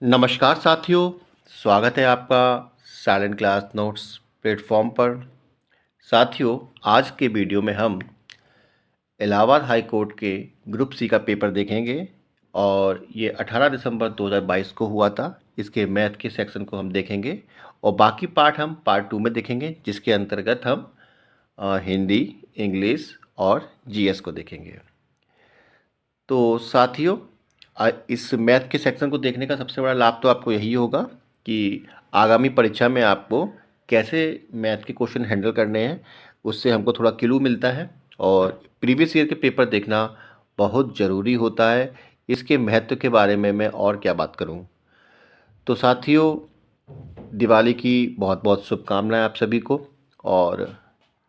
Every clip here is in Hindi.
नमस्कार साथियों, स्वागत है आपका साइलेंट क्लास नोट्स प्लेटफॉर्म पर। साथियों, आज के वीडियो में हम इलाहाबाद हाई कोर्ट के ग्रुप सी का पेपर देखेंगे और ये 18 दिसंबर 2022 को हुआ था। इसके मैथ के सेक्शन को हम देखेंगे और बाकी पार्ट हम पार्ट 2 में देखेंगे, जिसके अंतर्गत हम हिंदी, इंग्लिश और जीएस को देखेंगे। तो साथियों, इस मैथ के सेक्शन को देखने का सबसे बड़ा लाभ तो आपको यही होगा कि आगामी परीक्षा में आपको कैसे मैथ के क्वेश्चन हैंडल करने हैं, उससे हमको थोड़ा क्लू मिलता है। और प्रीवियस ईयर के पेपर देखना बहुत ज़रूरी होता है। इसके महत्व के बारे में मैं और क्या बात करूं। तो साथियों, दिवाली की बहुत बहुत शुभकामनाएं आप सभी को। और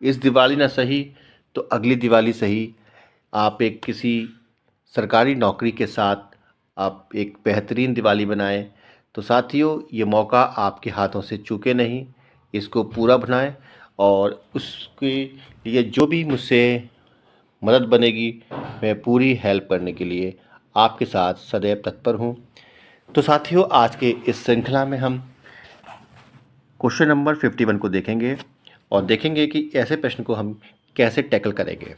इस दिवाली ना सही तो अगली दिवाली सही, आप एक किसी सरकारी नौकरी के साथ आप एक बेहतरीन दिवाली बनाएं। तो साथियों, ये मौका आपके हाथों से चूके नहीं, इसको पूरा बनाएं और उसके लिए जो भी मुझसे मदद बनेगी, मैं पूरी हेल्प करने के लिए आपके साथ सदैव तत्पर हूं। तो साथियों, आज के इस श्रृंखला में हम क्वेश्चन नंबर 51 को देखेंगे और देखेंगे कि ऐसे प्रश्न को हम कैसे टैकल करेंगे।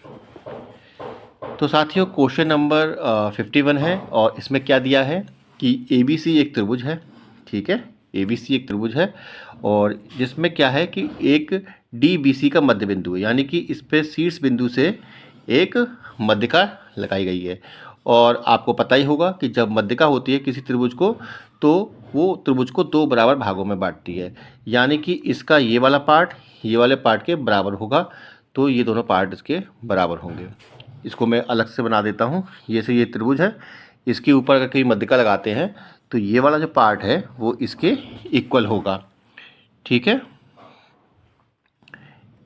तो साथियों, क्वेश्चन नंबर 51 है और इसमें क्या दिया है कि ABC एक त्रिभुज है। ठीक है, ABC एक त्रिभुज है और जिसमें क्या है कि एक DBC का मध्य बिंदु है, यानी कि इस पे शीर्ष बिंदु से एक मध्यिका लगाई गई है। और आपको पता ही होगा कि जब मध्यिका होती है किसी त्रिभुज को, तो वो त्रिभुज को दो बराबर भागों में बांटती है, यानी कि इसका ये वाला पार्ट ये वाले पार्ट के बराबर होगा, तो ये दोनों पार्ट इसके बराबर होंगे। इसको मैं अलग से बना देता हूँ। ये त्रिभुज है, इसके ऊपर अगर कहीं मध्यिका लगाते हैं तो ये वाला जो पार्ट है वो इसके इक्वल होगा। ठीक है,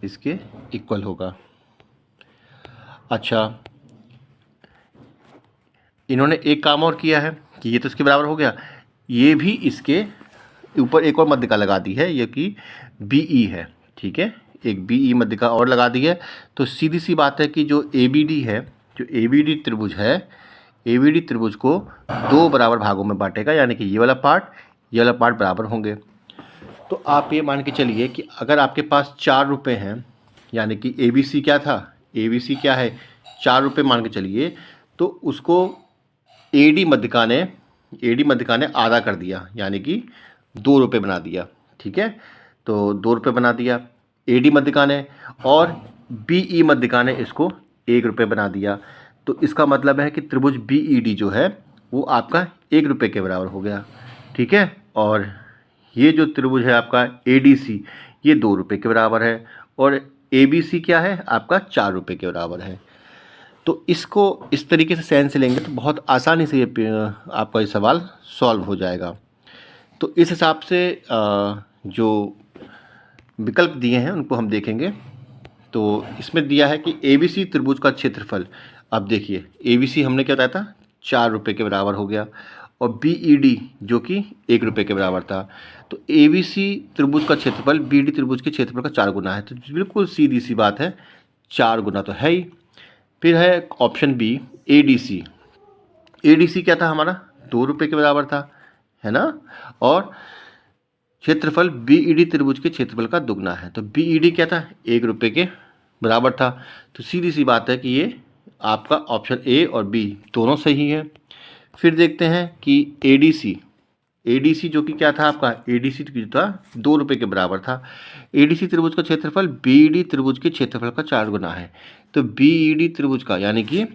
इसके इक्वल होगा। अच्छा, इन्होंने एक काम और किया है कि ये तो इसके बराबर हो गया, ये भी इसके ऊपर एक और मध्यिका लगा दी है, ये कि BE है। ठीक है, एक BE मध्यिका और लगा दी है। तो सीधी सी बात है कि जो ABD है, जो ABD त्रिभुज है, ABD त्रिभुज को दो बराबर भागों में बांटेगा, यानी कि ये वाला पार्ट बराबर होंगे। तो आप ये मान के चलिए कि अगर आपके पास 4 रुपये हैं, यानी कि ABC क्या था, ABC क्या है, 4 रुपये मान के चलिए, तो उसको AD मध्यिका ने आधा कर दिया, यानी कि 2 रुपये बना दिया। ठीक है, तो 2 रुपये बना दिया AD मध्यिका ने, और BE मध्यिका ने इसको 1 रुपये बना दिया। तो इसका मतलब है कि त्रिभुज BED जो है वो आपका 1 रुपये के बराबर हो गया। ठीक है, और ये जो त्रिभुज है आपका ADC, ये 2 रुपये के बराबर है, और ABC क्या है आपका 4 रुपये के बराबर है। तो इसको इस तरीके से सेंस लेंगे तो बहुत आसानी से ये आपका ये सवाल सॉल्व हो जाएगा। तो इस हिसाब से जो विकल्प दिए हैं उनको हम देखेंगे। तो इसमें दिया है कि ABC त्रिभुज का क्षेत्रफल, अब देखिए ABC हमने क्या बताया था, 4 रुपये के बराबर हो गया, और BED जो कि 1 रुपये के बराबर था। तो ABC त्रिभुज का क्षेत्रफल BD त्रिभुज के क्षेत्रफल का 4 गुना है। तो बिल्कुल सीधी सी बात है, 4 गुना तो है ही। फिर है ऑप्शन B, ADC क्या था हमारा, 2 रुपये के बराबर था, है ना, और क्षेत्रफल BED त्रिभुज के क्षेत्रफल का दुगना है। तो BED क्या था, 1 रुपये के बराबर था। तो सीधी सी बात है कि ये आपका ऑप्शन A और B दोनों सही है। फिर देखते हैं कि ADC जो कि क्या था आपका, ADC जो था 2 रुपये के बराबर था। ADC त्रिभुज का क्षेत्रफल BED त्रिभुज के क्षेत्रफल का 4 गुना है। तो BED त्रिभुज का यानी कि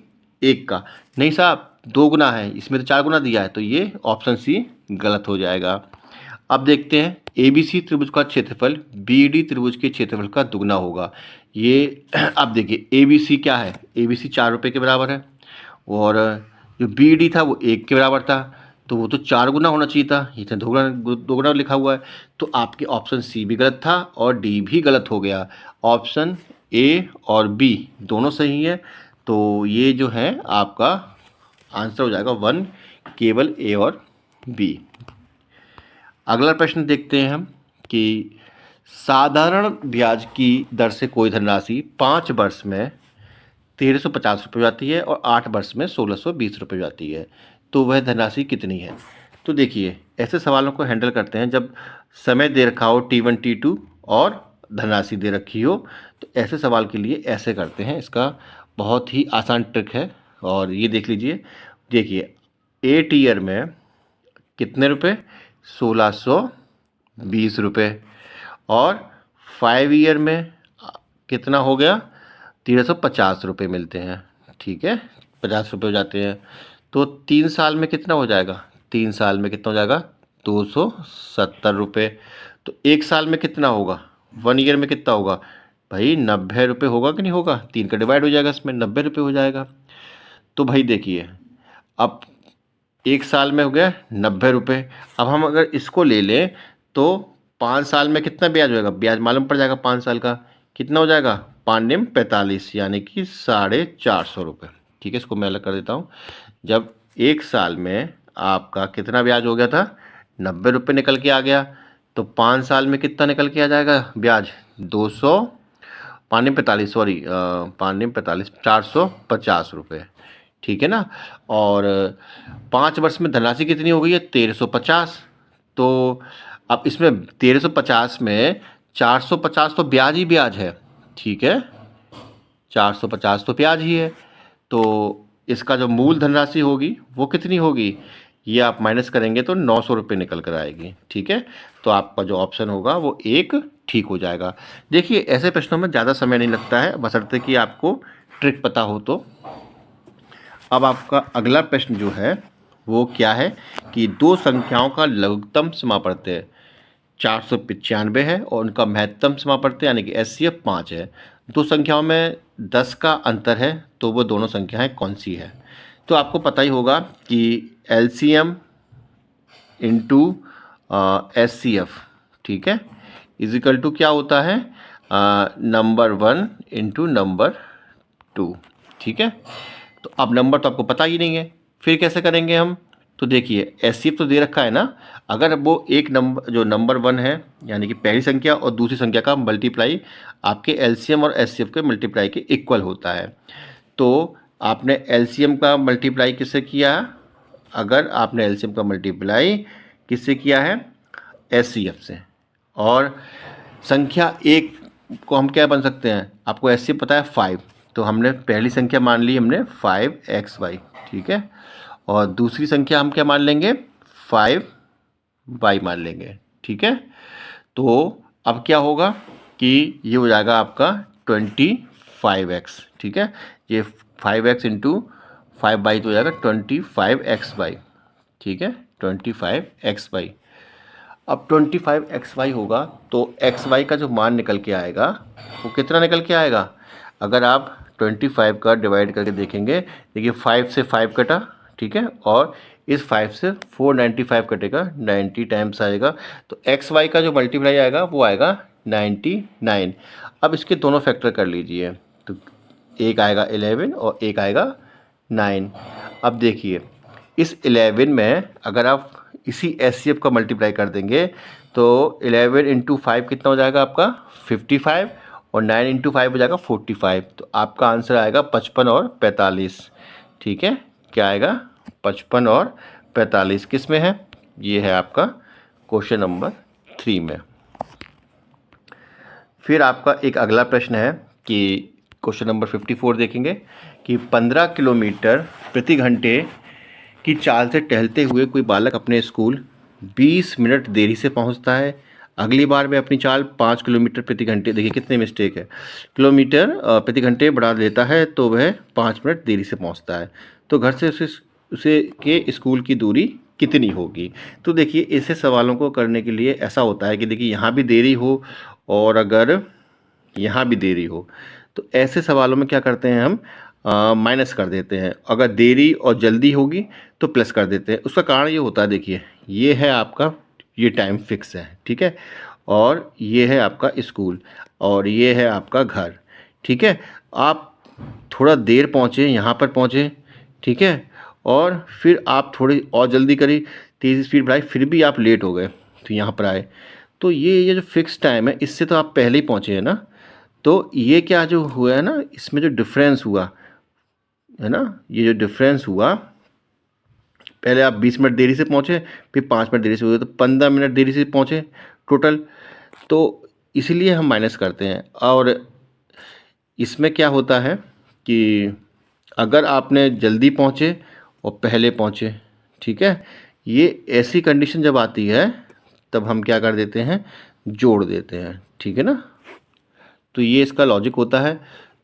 1 का नहीं साहब, 2 गुना है, इसमें तो 4 गुना दिया है, तो ये ऑप्शन C गलत हो जाएगा। अब देखते हैं ABC त्रिभुज का क्षेत्रफल BED त्रिभुज के क्षेत्रफल का दुगना होगा। ये अब देखिए ABC क्या है, ABC 4 रुपये के बराबर है, और जो BED था वो 1 के बराबर था, तो वो तो 4 गुना होना चाहिए था, ये तो दो गुना लिखा हुआ है। तो आपके ऑप्शन C भी गलत था और D भी गलत हो गया। ऑप्शन A और B दोनों सही है। तो ये जो है आपका आंसर हो जाएगा 1, केवल A और B। अगला प्रश्न देखते हैं हम कि साधारण ब्याज की दर से कोई धनराशि 5 वर्ष में 1350 रुपये जाती है और 8 वर्ष में 1620 रुपये जाती है, तो वह धनराशि कितनी है। तो देखिए ऐसे सवालों को हैंडल करते हैं जब समय दे रखा हो T1 T2 और धनराशि दे रखी हो, तो ऐसे सवाल के लिए ऐसे करते हैं। इसका बहुत ही आसान ट्रिक है और ये देख लीजिए। देखिए 8 ईयर में कितने रुपए, 1620 रुपये, और 5 ईयर में कितना हो गया, 1350 रुपये मिलते हैं। ठीक है, 50 रुपये हो जाते हैं। तो 3 साल में कितना हो जाएगा, 3 साल में कितना हो जाएगा, 270 रुपये। तो 1 साल में कितना होगा, 1 ईयर में कितना होगा भाई, 90 रुपये होगा कि नहीं होगा, 3 का डिवाइड हो जाएगा, इसमें 90 रुपये हो जाएगा। तो भाई देखिए अब 1 साल में हो गया 90 रुपये। अब हम अगर इसको ले लें तो 5 साल में कितना ब्याज होगा, ब्याज मालूम पड़ जाएगा। 5 साल का कितना हो जाएगा, 5 45, यानी कि 450 रुपये। ठीक है, इसको मैं अलग कर देता हूँ। जब 1 साल में आपका कितना ब्याज हो गया था, 90 रुपये निकल के आ गया, तो 5 साल में कितना निकल के आ जाएगा ब्याज, 200, 5 45, सॉरी 5 45, 450 रुपये। ठीक है ना। और 5 वर्ष में धनराशि कितनी हो गई है, 1350। तो अब इसमें 1350 में 450 तो ब्याज ही ब्याज है। ठीक है, 450 तो ब्याज ही है। तो इसका जो मूल धनराशि होगी वो कितनी होगी, ये आप माइनस करेंगे तो 900 रुपये निकल कर आएगी। ठीक है, तो आपका जो ऑप्शन होगा वो 1 ठीक हो जाएगा। देखिए ऐसे प्रश्नों में ज़्यादा समय नहीं लगता है, बशर्ते कि आपको ट्रिक पता हो तो। अब आपका अगला प्रश्न जो है वो क्या है कि दो संख्याओं का लघुत्तम समापवर्त्य 495 है और उनका महत्तम समापवर्त्य यानी कि HCF 5 है। दो संख्याओं में 10 का अंतर है, तो वो दोनों संख्याएं कौन सी है। तो आपको पता ही होगा कि LCM इंटू HCF, ठीक है, इजिकल टू क्या होता है, नंबर 1 इंटू नंबर 2। ठीक है, तो अब नंबर तो आपको पता ही नहीं है, फिर कैसे करेंगे हम। तो देखिए HCF तो दे रखा है ना, अगर वो एक नंबर जो नंबर 1 है यानी कि पहली संख्या और दूसरी संख्या का मल्टीप्लाई आपके LCM और HCF के मल्टीप्लाई के इक्वल होता है, तो आपने LCM का मल्टीप्लाई किससे किया, अगर आपने LCM का मल्टीप्लाई किससे किया है, HCF से, और संख्या एक को हम क्या बन सकते हैं, आपको HCF पता है 5, तो हमने पहली संख्या मान ली हमने 5xy। ठीक है, और दूसरी संख्या हम क्या मान लेंगे, 5y मान लेंगे। ठीक है, तो अब क्या होगा कि ये हो जाएगा आपका 25x। ठीक है, ये 5x इंटू 5y तो हो जाएगा 25xy। ठीक है, 25xy। अब 25xy होगा तो xy का जो मान निकल के आएगा वो कितना निकल के आएगा, अगर आप 25 का डिवाइड करके देखेंगे, देखिए 5 से 5 कटा, ठीक है, और इस 5 से 495 कटेगा, 90 टाइम्स आएगा, तो xy का जो मल्टीप्लाई आएगा वो आएगा 99। अब इसके दोनों फैक्टर कर लीजिए, तो एक आएगा 11 और एक आएगा 9। अब देखिए इस 11 में अगर आप इसी HCF का मल्टीप्लाई कर देंगे तो 11 इंटू 5 कितना हो जाएगा आपका 55, और 9 इंटू 5 हो जाएगा 45। तो आपका आंसर आएगा 55 और 45। ठीक है, क्या आएगा, 55 और 45 किस में है, ये है आपका क्वेश्चन नंबर 3 में। फिर आपका एक अगला प्रश्न है कि क्वेश्चन नंबर 54 देखेंगे कि 15 किलोमीटर प्रति घंटे की चाल से टहलते हुए कोई बालक अपने स्कूल 20 मिनट देरी से पहुंचता है। अगली बार वह अपनी चाल 5 किलोमीटर प्रति घंटे, देखिए कितने मिस्टेक है, किलोमीटर प्रति घंटे बढ़ा लेता है तो वह 5 मिनट देरी से पहुंचता है। तो घर से उसे के स्कूल की दूरी कितनी होगी। तो देखिए ऐसे सवालों को करने के लिए ऐसा होता है कि देखिए यहाँ भी देरी हो और अगर यहाँ भी देरी हो, तो ऐसे सवालों में क्या करते हैं हम, माइनस कर देते हैं। अगर देरी और जल्दी होगी तो प्लस कर देते हैं। उसका कारण ये होता है, देखिए ये है आपका, ये टाइम फिक्स है, ठीक है, और ये है आपका स्कूल और ये है आपका घर। ठीक है, आप थोड़ा देर पहुँचे, यहाँ पर पहुँचे, ठीक है, और फिर आप थोड़ी और जल्दी करी, तेज़ स्पीड बढ़ाई, फिर भी आप लेट हो गए तो यहाँ पर आए, तो ये जो फिक्स टाइम है इससे तो आप पहले ही पहुँचे हैं ना। तो ये क्या जो हुआ है ना, इसमें जो डिफरेंस हुआ है ना, ये जो डिफरेंस हुआ पहले आप 20 मिनट देरी से पहुँचे, फिर 5 मिनट देरी से हुए, तो 15 मिनट देरी से पहुँचे टोटल। तो इसीलिए हम माइनस करते हैं। और इसमें क्या होता है कि अगर आपने जल्दी पहुँचे और पहले पहुँचे, ठीक है, ये ऐसी कंडीशन जब आती है तब हम क्या कर देते हैं, जोड़ देते हैं, ठीक है ना। तो ये इसका लॉजिक होता है।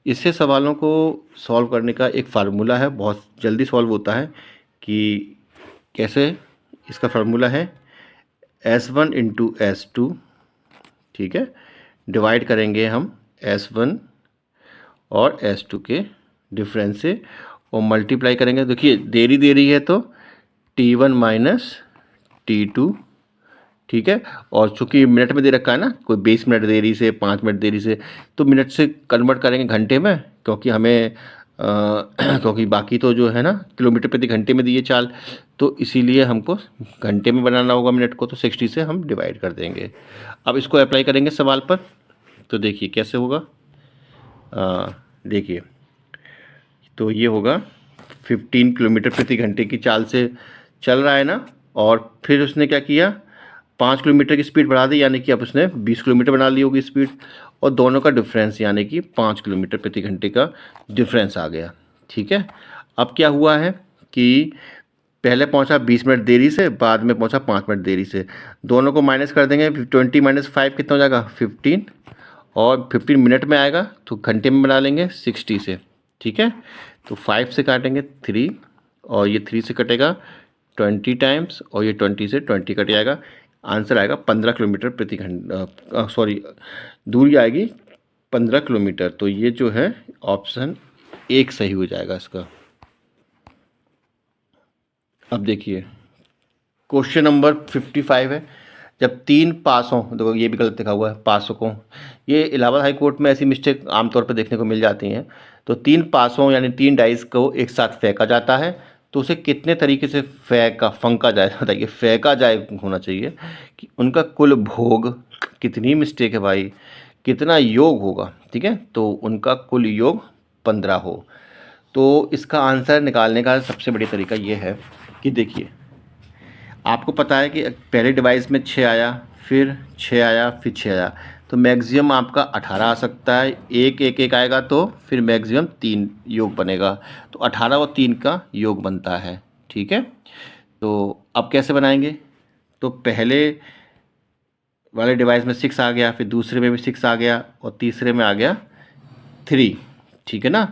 इससे सवालों को सॉल्व करने का एक फार्मूला है, बहुत जल्दी सॉल्व होता है। कि कैसे, इसका फार्मूला है S1 इंटू S2, ठीक है, डिवाइड करेंगे हम S1 और S2 के डिफरेंस से और मल्टीप्लाई करेंगे। देखिए देरी देरी है तो T1 माइनस T2, ठीक है। और चूंकि मिनट में दे रखा है ना, कोई 20 मिनट देरी से, 5 मिनट देरी से, तो मिनट से कन्वर्ट करेंगे घंटे में, क्योंकि हमें क्योंकि बाकी तो जो है ना किलोमीटर प्रति घंटे में दी है चाल, तो इसीलिए हमको घंटे में बनाना होगा मिनट को, तो 60 से हम डिवाइड कर देंगे। अब इसको अप्लाई करेंगे सवाल पर, तो देखिए कैसे होगा। देखिए तो ये होगा 15 किलोमीटर प्रति घंटे की चाल से चल रहा है ना, और फिर उसने क्या किया, 5 किलोमीटर की स्पीड बढ़ा दी, यानी कि अब उसने 20 किलोमीटर बना ली होगी स्पीड, और दोनों का डिफरेंस यानी कि 5 किलोमीटर प्रति घंटे का डिफरेंस आ गया, ठीक है। अब क्या हुआ है कि पहले पहुंचा 20 मिनट देरी से, बाद में पहुंचा 5 मिनट देरी से, दोनों को माइनस कर देंगे। 20 माइनस 5 कितना हो जाएगा, 15, और 15 मिनट में आएगा तो घंटे में बना लेंगे 60 से, ठीक है। तो 5 से काटेंगे 3, और ये 3 से कटेगा 20 टाइम्स, और ये 20 से 20 कट जाएगा, आंसर आएगा 15 किलोमीटर प्रति घंटा, सॉरी दूरी आएगी 15 किलोमीटर। तो ये जो है ऑप्शन 1 सही हो जाएगा इसका। अब देखिए क्वेश्चन नंबर 55 है। जब 3 पासों, देखो ये भी गलत लिखा हुआ है, पासों, ये इलाहाबाद हाई कोर्ट में ऐसी मिस्टेक आमतौर पर देखने को मिल जाती हैं। तो 3 पासों यानी 3 डाइस को एक साथ फेंका जाता है, तो उसे कितने तरीके से फंका जाए, बताइए, फेंका जाए होना चाहिए कि उनका कुल भोग, कितनी मिस्टेक है भाई, कितना योग होगा, ठीक है, तो उनका कुल योग 15 हो। तो इसका आंसर निकालने का सबसे बड़ी तरीका ये है कि देखिए आपको पता है कि पहले डिवाइस में 6 आया, फिर 6 आया, फिर 6 आया, तो मैक्सिमम आपका 18 आ सकता है। एक एक एक आएगा तो फिर मैक्सिमम 3 योग बनेगा, तो 18 और 3 का योग बनता है, ठीक है। तो अब कैसे बनाएंगे, तो पहले वाले डिवाइस में 6 आ गया, फिर दूसरे में भी 6 आ गया, और तीसरे में आ गया 3, ठीक है ना।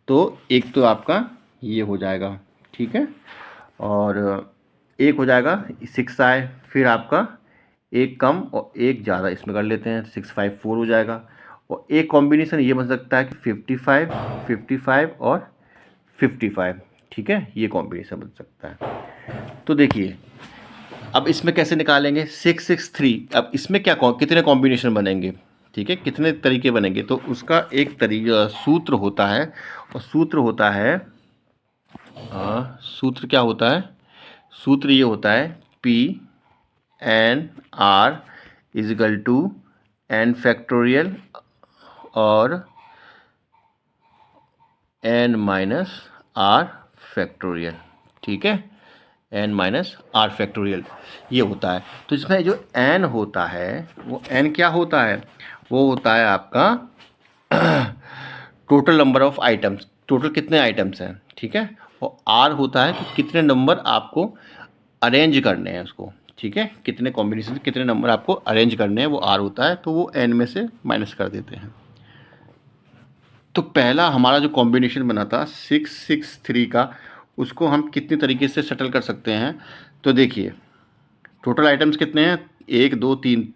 तो एक तो आपका ये हो जाएगा, ठीक है, और एक हो जाएगा 6 आए, फिर आपका एक कम और एक ज़्यादा इसमें कर लेते हैं, 6 5 4 हो जाएगा। और एक कॉम्बिनेशन ये बन सकता है कि 55 55 और 55, ठीक है, ये कॉम्बिनेशन बन सकता है। तो देखिए अब इसमें कैसे निकालेंगे 6 6 3, अब इसमें क्या कितने कॉम्बिनेशन बनेंगे, ठीक है, कितने तरीके बनेंगे, तो उसका एक तरीका सूत्र होता है, और सूत्र होता है, सूत्र क्या होता है, सूत्र ये होता है P/R = n फैक्टोरियल और n-r फैक्टोरियल, ठीक है, n-r फैक्टोरियल ये होता है। तो इसमें जो n होता है वो n क्या होता है, वो होता है आपका total number of items, total कितने आइटम्स हैं, ठीक है, और r होता है कि कितने नंबर आपको अरेंज करने हैं उसको, ठीक है, कितने कॉम्बिनेशन कितने नंबर आपको अरेंज करने हैं, वो r होता है, तो वो n में से माइनस कर देते हैं। तो पहला हमारा जो कॉम्बिनेशन बना था 6 6 3 का, उसको हम कितने तरीके से सेटल कर सकते हैं, तो देखिए टोटल आइटम्स कितने हैं, 1 2 3,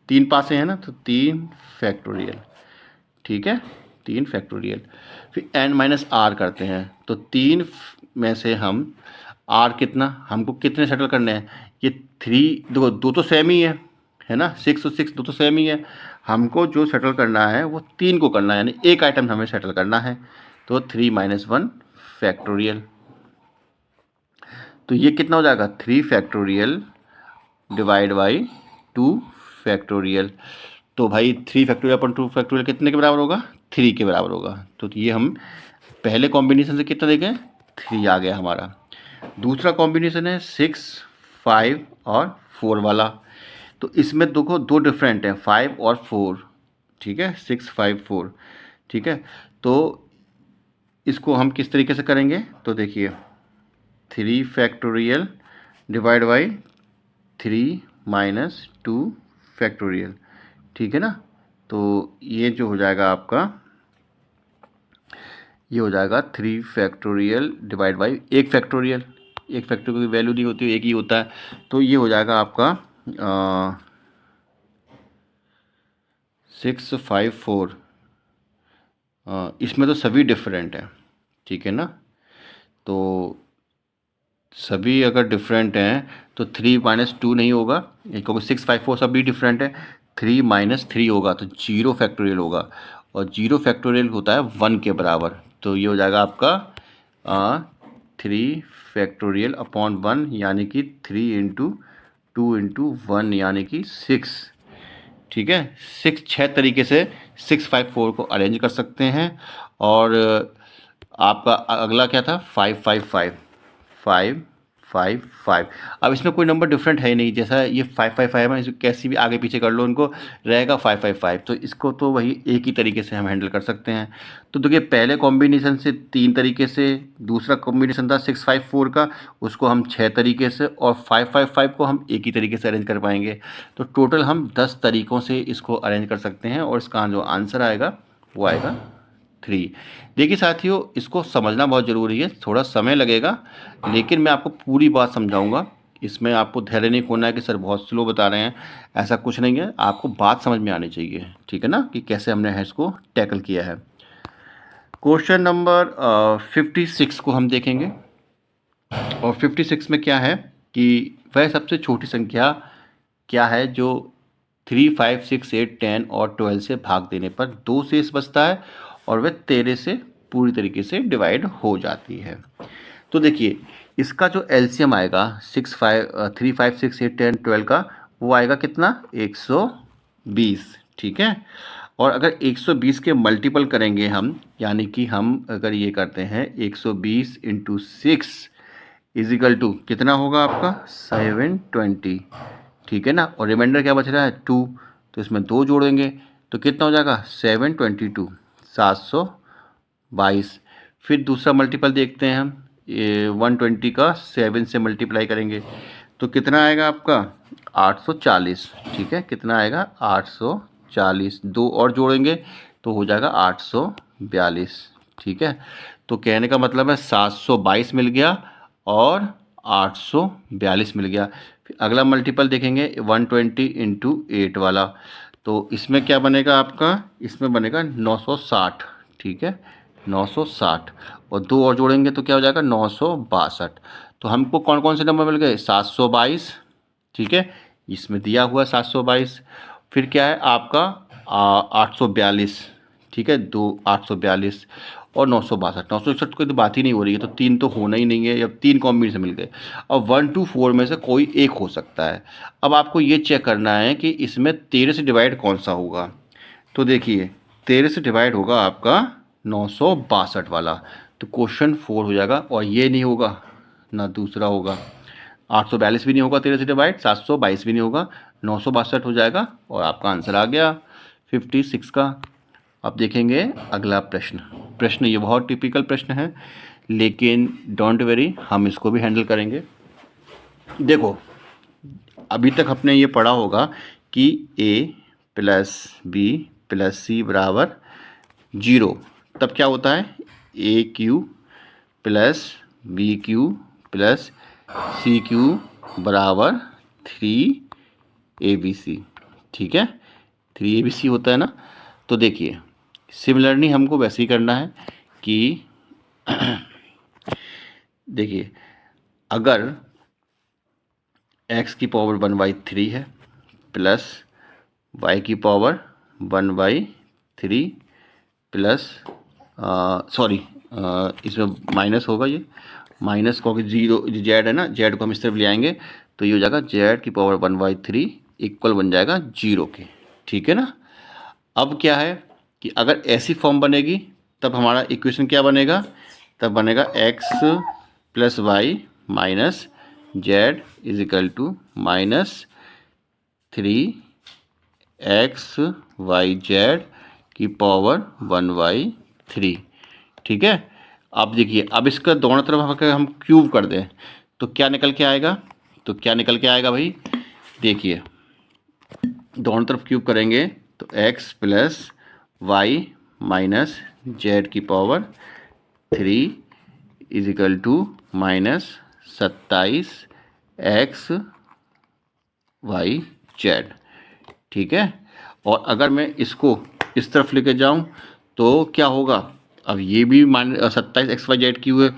3 पासे हैं ना, तो 3 फैक्टोरियल, ठीक है, 3 फैक्टोरियल, फिर n-r करते हैं, तो 3 में से हम r कितना, हमको कितने सेटल करने हैं, ये 3 दो तो सेम ही है ना, 6 और 6 दो तो सेम ही है, हमको जो सेटल करना है वो 3 को करना है, यानी एक आइटम हमें सेटल करना है, तो 3 - 1 फैक्टोरियल, तो ये कितना हो जाएगा 3 फैक्टोरियल डिवाइड बाई 2 फैक्टोरियल। तो भाई 3 फैक्टोरियल अपन 2 फैक्टोरियल कितने के बराबर होगा, 3 के बराबर होगा। तो ये हम पहले कॉम्बिनेशन से कितना देखें, 3 आ गया हमारा। दूसरा कॉम्बिनेशन है 6, 5 और 4 वाला। तो इसमें देखो दो डिफरेंट हैं, 5 और 4, ठीक है, 6, 5, 4, ठीक है। तो इसको हम किस तरीके से करेंगे, तो देखिए 3 factorial divide by 3 minus 2 factorial, ठीक है ना। तो ये जो हो जाएगा आपका, ये हो जाएगा 3 factorial divide by 1 factorial. 1 factorial की वैल्यू नहीं होती, एक ही होता है। तो ये हो जाएगा आपका 6, 5, 4। इसमें तो सभी डिफरेंट है, ठीक है ना। तो सभी अगर डिफरेंट हैं तो 3 माइनस 2 नहीं होगा, क्योंकि 6, 5, 4 सभी डिफरेंट है। 3 माइनस 3 होगा तो 0 फैक्टोरियल होगा, और 0 फैक्टोरियल होता है 1 के बराबर। तो ये हो जाएगा आपका 3 फैक्टोरियल अपॉन 1, यानी कि 3 इंटू 2 इंटू 1 यानी कि 6, ठीक है। 6 तरीके से 6, 5, 4 को अरेंज कर सकते हैं। और आपका अगला क्या था, 5, 5, 5, 5, 5, 5। अब इसमें कोई नंबर डिफरेंट है ही नहीं, जैसा ये 5, 5, 5 है, इसको कैसी भी आगे पीछे कर लो उनको, रहेगा 5, 5, 5। तो इसको तो वही एक ही तरीके से हम हैंडल कर सकते हैं। तो देखिए पहले कॉम्बिनेशन से 3 तरीके से, दूसरा कॉम्बिनेशन था 6, 5, 4 का, उसको हम 6 तरीके से, और 5, 5, 5 को हम एक ही तरीके से अरेंज कर पाएंगे। तो टोटल हम 10 तरीक़ों से इसको अरेंज कर सकते हैं, और इसका जो आंसर आएगा वो आएगा 3। देखिए साथियों, इसको समझना बहुत ज़रूरी है, थोड़ा समय लगेगा, लेकिन मैं आपको पूरी बात समझाऊंगा। इसमें आपको धैर्य नहीं खोना है कि सर बहुत स्लो बता रहे हैं, ऐसा कुछ नहीं है। आपको बात समझ में आनी चाहिए, ठीक है ना, कि कैसे हमने इसको टैकल किया है। क्वेश्चन नंबर 56 को हम देखेंगे, और 56 में क्या है कि वह सबसे छोटी संख्या क्या है जो 3, 5, 6, 8, 10 और 12 से भाग देने पर 2 शेष बचता है, और वह 13 से पूरी तरीके से डिवाइड हो जाती है। तो देखिए इसका जो एलसीएम आएगा 3, 5, 6, 8, 10, 12 का, वो आएगा कितना, 120, ठीक है। और अगर 120 के मल्टीपल करेंगे हम, यानी कि हम अगर ये करते हैं 120 इंटू 6 इजिकल टू कितना होगा आपका 720, ठीक है ना। और रिमाइंडर क्या बच रहा है 2, तो इसमें 2 जोड़ेंगे तो कितना हो जाएगा 722, 722। फिर दूसरा मल्टीपल देखते हैं हम, ये 120 का 7 से मल्टीप्लाई करेंगे तो कितना आएगा आपका 840, ठीक है। कितना आएगा 840, 2 और जोड़ेंगे तो हो जाएगा 842, ठीक है। तो कहने का मतलब है 722 मिल गया और 842 मिल गया। फिर अगला मल्टीपल देखेंगे 120 इंटू 8 वाला, तो इसमें क्या बनेगा आपका, इसमें बनेगा 960, ठीक है, 960। और 2 और जोड़ेंगे तो क्या हो जाएगा 962। तो हमको कौन कौन से नंबर मिल गए 722, ठीक है, इसमें दिया हुआ 722। फिर क्या है आपका 842, ठीक है, 842 और 962। 961 की तो बात ही नहीं हो रही है, तो 3 तो होना ही नहीं है, या 3 कॉम्बिनेशन मिल गए। अब 1 to 4 में से कोई एक हो सकता है। अब आपको ये चेक करना है कि इसमें 13 से डिवाइड कौन सा होगा। तो देखिए 13 से डिवाइड होगा आपका 962 वाला, तो क्वेश्चन 4 हो जाएगा। और ये नहीं होगा, ना दूसरा होगा, 842 भी नहीं होगा 13 से डिवाइड, 722 भी नहीं होगा, 962 हो जाएगा, और आपका आंसर आ गया 56 का। अब देखेंगे अगला प्रश्न। प्रश्न ये बहुत टिपिकल प्रश्न है, लेकिन डोंट वरी, हम इसको भी हैंडल करेंगे। देखो अभी तक आपने ये पढ़ा होगा कि a plus B plus C बराबर 0, तब क्या होता है A cube plus B cube plus C cube बराबर 3ABC, ठीक है, 3ABC होता है ना। तो देखिए सिमिलरली हमको वैसे ही करना है कि देखिए अगर x की पावर 1/3 है प्लस y की पावर 1/3 प्लस सॉरी इसमें माइनस होगा, ये माइनस क्योंकि 0 जेड है ना, जेड को हम इस तरफ ले आएंगे तो ये हो जाएगा जेड की पावर 1/3 इक्वल बन जाएगा 0 के, ठीक है ना। अब क्या है कि अगर ऐसी फॉर्म बनेगी तब हमारा इक्वेशन क्या बनेगा, तब बनेगा x plus Y minus z is equal to minus 3xyz की पावर 1/3। ठीक है। अब देखिए, अब इसका दोनों तरफ अगर हम क्यूब कर दें तो क्या निकल के आएगा? भाई देखिए, दोनों तरफ क्यूब करेंगे तो x plus Y minus Z की power 3 is equal to minus 27xyz। ठीक है। और अगर मैं इसको इस तरफ लेके जाऊं तो क्या होगा? अब ये भी 27xyz की हुए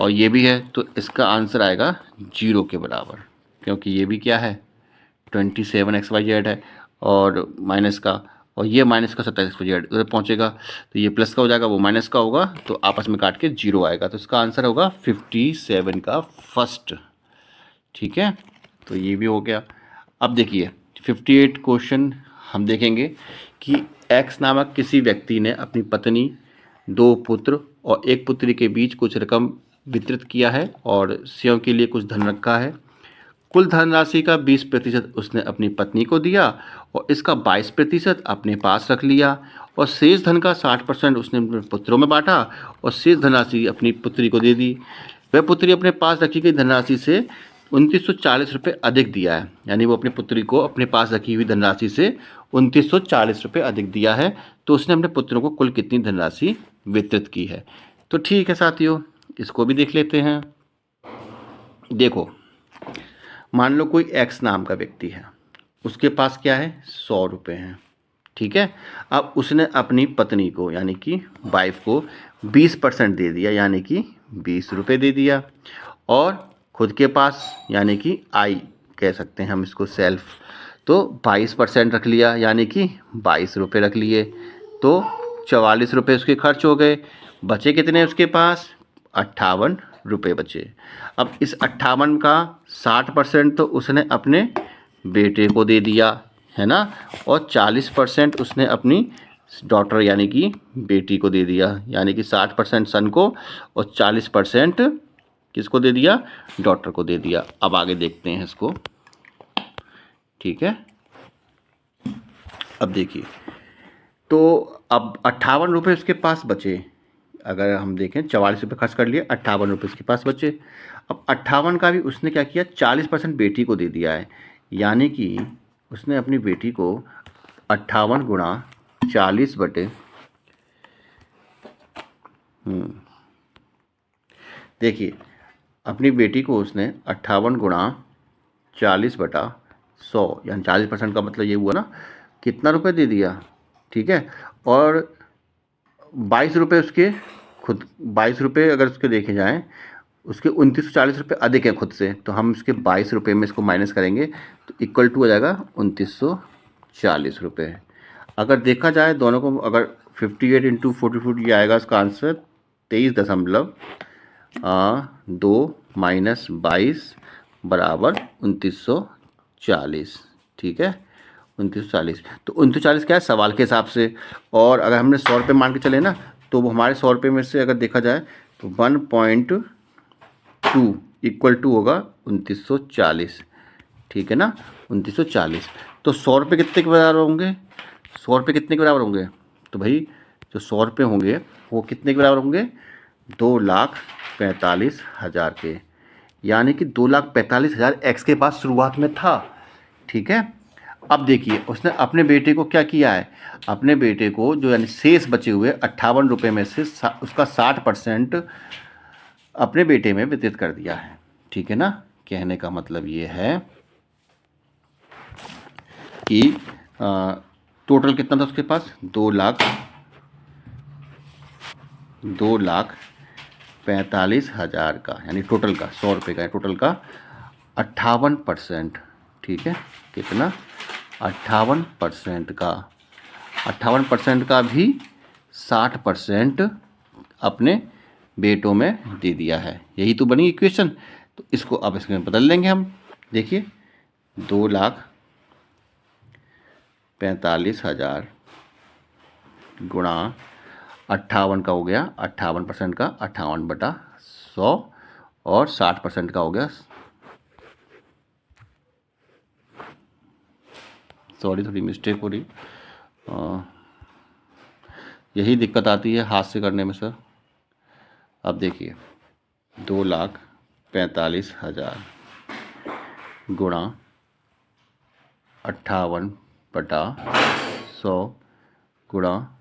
और ये भी है, तो इसका आंसर आएगा 0 के बराबर, क्योंकि ये भी क्या है 27xyz है और माइनस का, और ये माइनस का 27xyz उधर पहुंचेगा तो ये प्लस का हो जाएगा, वो माइनस का होगा, तो आपस में काट के 0 आएगा। तो इसका आंसर होगा 57 का फर्स्ट। ठीक है, तो ये भी हो गया। अब देखिए 58 क्वेश्चन हम देखेंगे कि एक्स नामक किसी व्यक्ति ने अपनी पत्नी, 2 पुत्र और 1 पुत्री के बीच कुछ रकम वितरित किया है और स्वयं के लिए कुछ धन रखा है। कुल धनराशि का 20% उसने अपनी पत्नी को दिया और इसका 22% अपने पास रख लिया और शेष धन का 60% उसने अपने पुत्रों में बांटा और शेष धनराशि अपनी पुत्री को दे दी। वह पुत्री अपने पास रखी गई धनराशि से 2940 रुपये अधिक दिया है, यानी वो अपनी पुत्री को अपने पास रखी हुई धनराशि से 2940 रुपये अधिक दिया है। तो उसने अपने पुत्रों को कुल कितनी धनराशि वितरित की है? तो ठीक है साथियों, इसको भी देख लेते हैं। देखो, मान लो कोई एक्स नाम का व्यक्ति है, उसके पास क्या है 100 रुपये हैं। ठीक है। अब उसने अपनी पत्नी को यानी कि वाइफ को 20% दे दिया, यानी कि 20 रुपये दे दिया, और खुद के पास यानी कि आई कह सकते हैं हम इसको सेल्फ, तो 22% रख लिया, यानी कि 22 रुपये रख लिए। तो 44 रुपये उसके खर्च हो गए। बचे कितने उसके पास? 58 रुपये बचे। अब इस 58 का 60% तो उसने अपने बेटे को दे दिया, है ना, और 40% उसने अपनी डॉटर यानी कि बेटी को दे दिया, यानी कि 60% सन को और 40% किसको दे दिया? डॉटर को दे दिया। अब आगे देखते हैं इसको। ठीक है। अब देखिए, तो अब 58 रुपये उसके पास बचे। अगर हम देखें 44 रुपये खर्च कर लिए, 58 रुपये उसके पास बचे। अब 58 का भी उसने क्या किया? 40% बेटी को दे दिया है, यानी कि उसने अपनी बेटी को 58 गुणा 40 बटे देखिए, अपनी बेटी को उसने 58 गुणा 40 बटा 100 यानी 40% का मतलब ये हुआ ना, कितना रुपए दे दिया? ठीक है। और 22 रुपये उसके खुद, 22 रुपये अगर उसके देखे जाएँ, उसके 2940 रुपये अधिक है खुद से, तो हम इसके 22 रुपये में इसको माइनस करेंगे तो इक्वल टू हो जाएगा 2940 रुपये। अगर देखा जाए दोनों को, अगर 58 इंटू 44 ये आएगा इसका आंसर 23.2 माइनस 22 बराबर 2940। ठीक है, 2940। तो 2940 क्या है सवाल के हिसाब से, और अगर हमने 100 रुपये मान के चले ना, तो वो हमारे 100 रुपये में से अगर देखा जाए तो 1.2 इक्वल टू होगा 2940। ठीक है ना, 2940। तो 100 रुपये कितने के बराबर होंगे? 100 रुपये कितने के बराबर होंगे? तो भाई जो 100 रुपये होंगे वो कितने के बराबर होंगे? 2,45,000 के, यानी कि 2,45,000 एक्स के पास शुरुआत में था। ठीक है। अब देखिए, उसने अपने बेटे को क्या किया है? अपने बेटे को जो यानी शेष बचे हुए 58 रुपये में से उसका 60% अपने बेटे में वितरित कर दिया है। ठीक है ना, कहने का मतलब ये है कि टोटल कितना था उसके पास? 2,45,000 का, यानी टोटल का 100 रुपये का, टोटल का 58%। ठीक है, कितना? 58% का, 58% का भी 60% अपने बेटों में दे दिया है। यही तो बनी इक्वेशन। तो इसको अब इसमें बदल लेंगे हम। देखिए, 2,45,000 गुणा 58 का हो गया, 58% का 58 बटा 100, और 60% का हो गया, सॉरी थोड़ी मिस्टेक हो रही, यही दिक्कत आती है हाथ से करने में सर। अब देखिए 2,45,000 गुणा 58/100 गुणा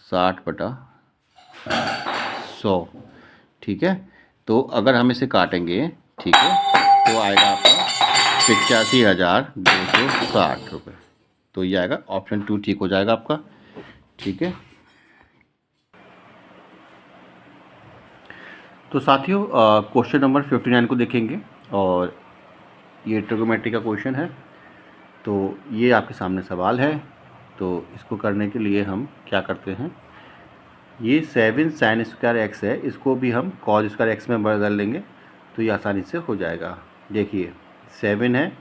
60/100, ठीक है। तो अगर हम इसे काटेंगे, ठीक है, तो आएगा आपका 85,260 रुपये। तो ये आएगा ऑप्शन 2 ठीक हो जाएगा आपका, ठीक है। तो साथियों क्वेश्चन नंबर 59 को देखेंगे और ये ट्रिगोनोमेट्री का क्वेश्चन है। तो ये आपके सामने सवाल है। तो इसको करने के लिए हम क्या करते हैं, ये 7 sin स्क्वायर एक्स है, इसको भी हम कॉज स्क्वायर एक्स में बदल लेंगे तो ये आसानी से हो जाएगा। देखिए 7 है,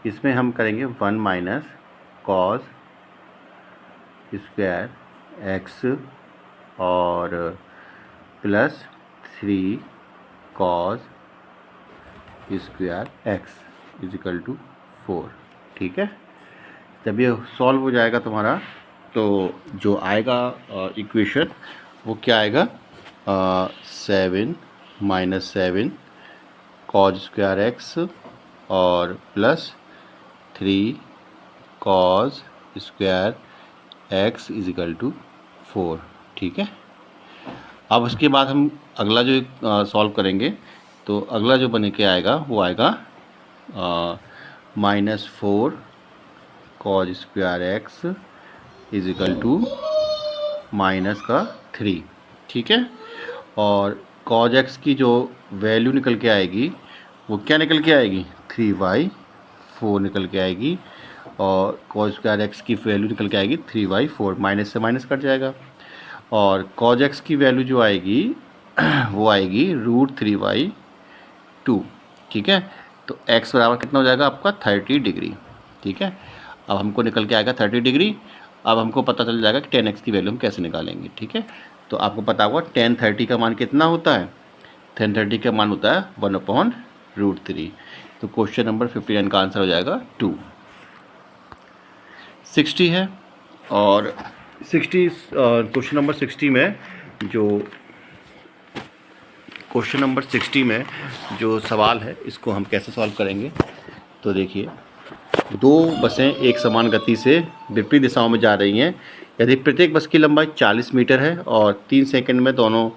इसमें हम करेंगे 1 माइनस कॉज स्क्वायर एक्स और plus 3 cos square x equal to 4, ठीक है। जब ये सॉल्व हो जाएगा तुम्हारा, तो जो आएगा इक्वेशन वो क्या आएगा, 7 माइनस 7 कॉज स्क्वायर एक्स और plus 3 cos square x equal to 4, ठीक है। अब उसके बाद हम अगला जो सॉल्व करेंगे, तो अगला जो बन के आएगा वो आएगा -4 cos square x equal to -3, ठीक है। और कॉज एक्स की जो वैल्यू निकल के आएगी वो क्या निकल के आएगी, 3/4 निकल के आएगी। और कॉज स्क्वायर एक्स की वैल्यू निकल के आएगी 3/4, माइनस से माइनस कट जाएगा। और कॉज एक्स की वैल्यू जो आएगी वो आएगी √3/2, ठीक है। तो x बराबर कितना हो जाएगा आपका 30 डिग्री, ठीक है। अब हमको निकल के आएगा 30 डिग्री। अब हमको पता चल जाएगा कि 10x की वैल्यू हम कैसे निकालेंगे, ठीक है। तो आपको पता होगा tan 30 का मान कितना होता है, tan 30 का मान होता है 1/√3। तो क्वेश्चन नंबर 59 का आंसर हो जाएगा 2। 60 है और 60 क्वेश्चन नंबर 60 में जो सवाल है इसको हम कैसे सॉल्व करेंगे। तो देखिए 2 बसें एक समान गति से विपरीत दिशाओं में जा रही हैं। यदि प्रत्येक बस की लंबाई 40 मीटर है और 3 सेकंड में दोनों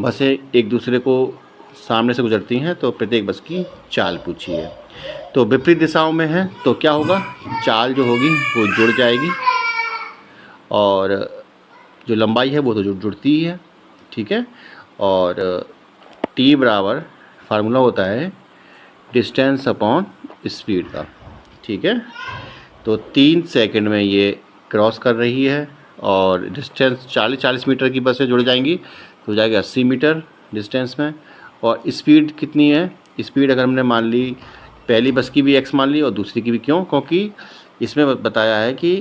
बसें एक दूसरे को सामने से गुजरती हैं, तो प्रत्येक बस की चाल पूछी है। तो विपरीत दिशाओं में है तो क्या होगा, चाल जो होगी वो जुड़ जाएगी और जो लंबाई है वो तो जुड़ती ही है, ठीक है। और t बराबर फार्मूला होता है डिस्टेंस अपॉन स्पीड का, ठीक है। तो 3 सेकंड में ये क्रॉस कर रही है और डिस्टेंस 40 मीटर की बसें जुड़ जाएंगी तो हो जाएगा 80 मीटर डिस्टेंस में। और स्पीड कितनी है, स्पीड अगर हमने मान ली पहली बस की भी x मान ली और दूसरी की भी, क्यों, क्योंकि इसमें बताया है कि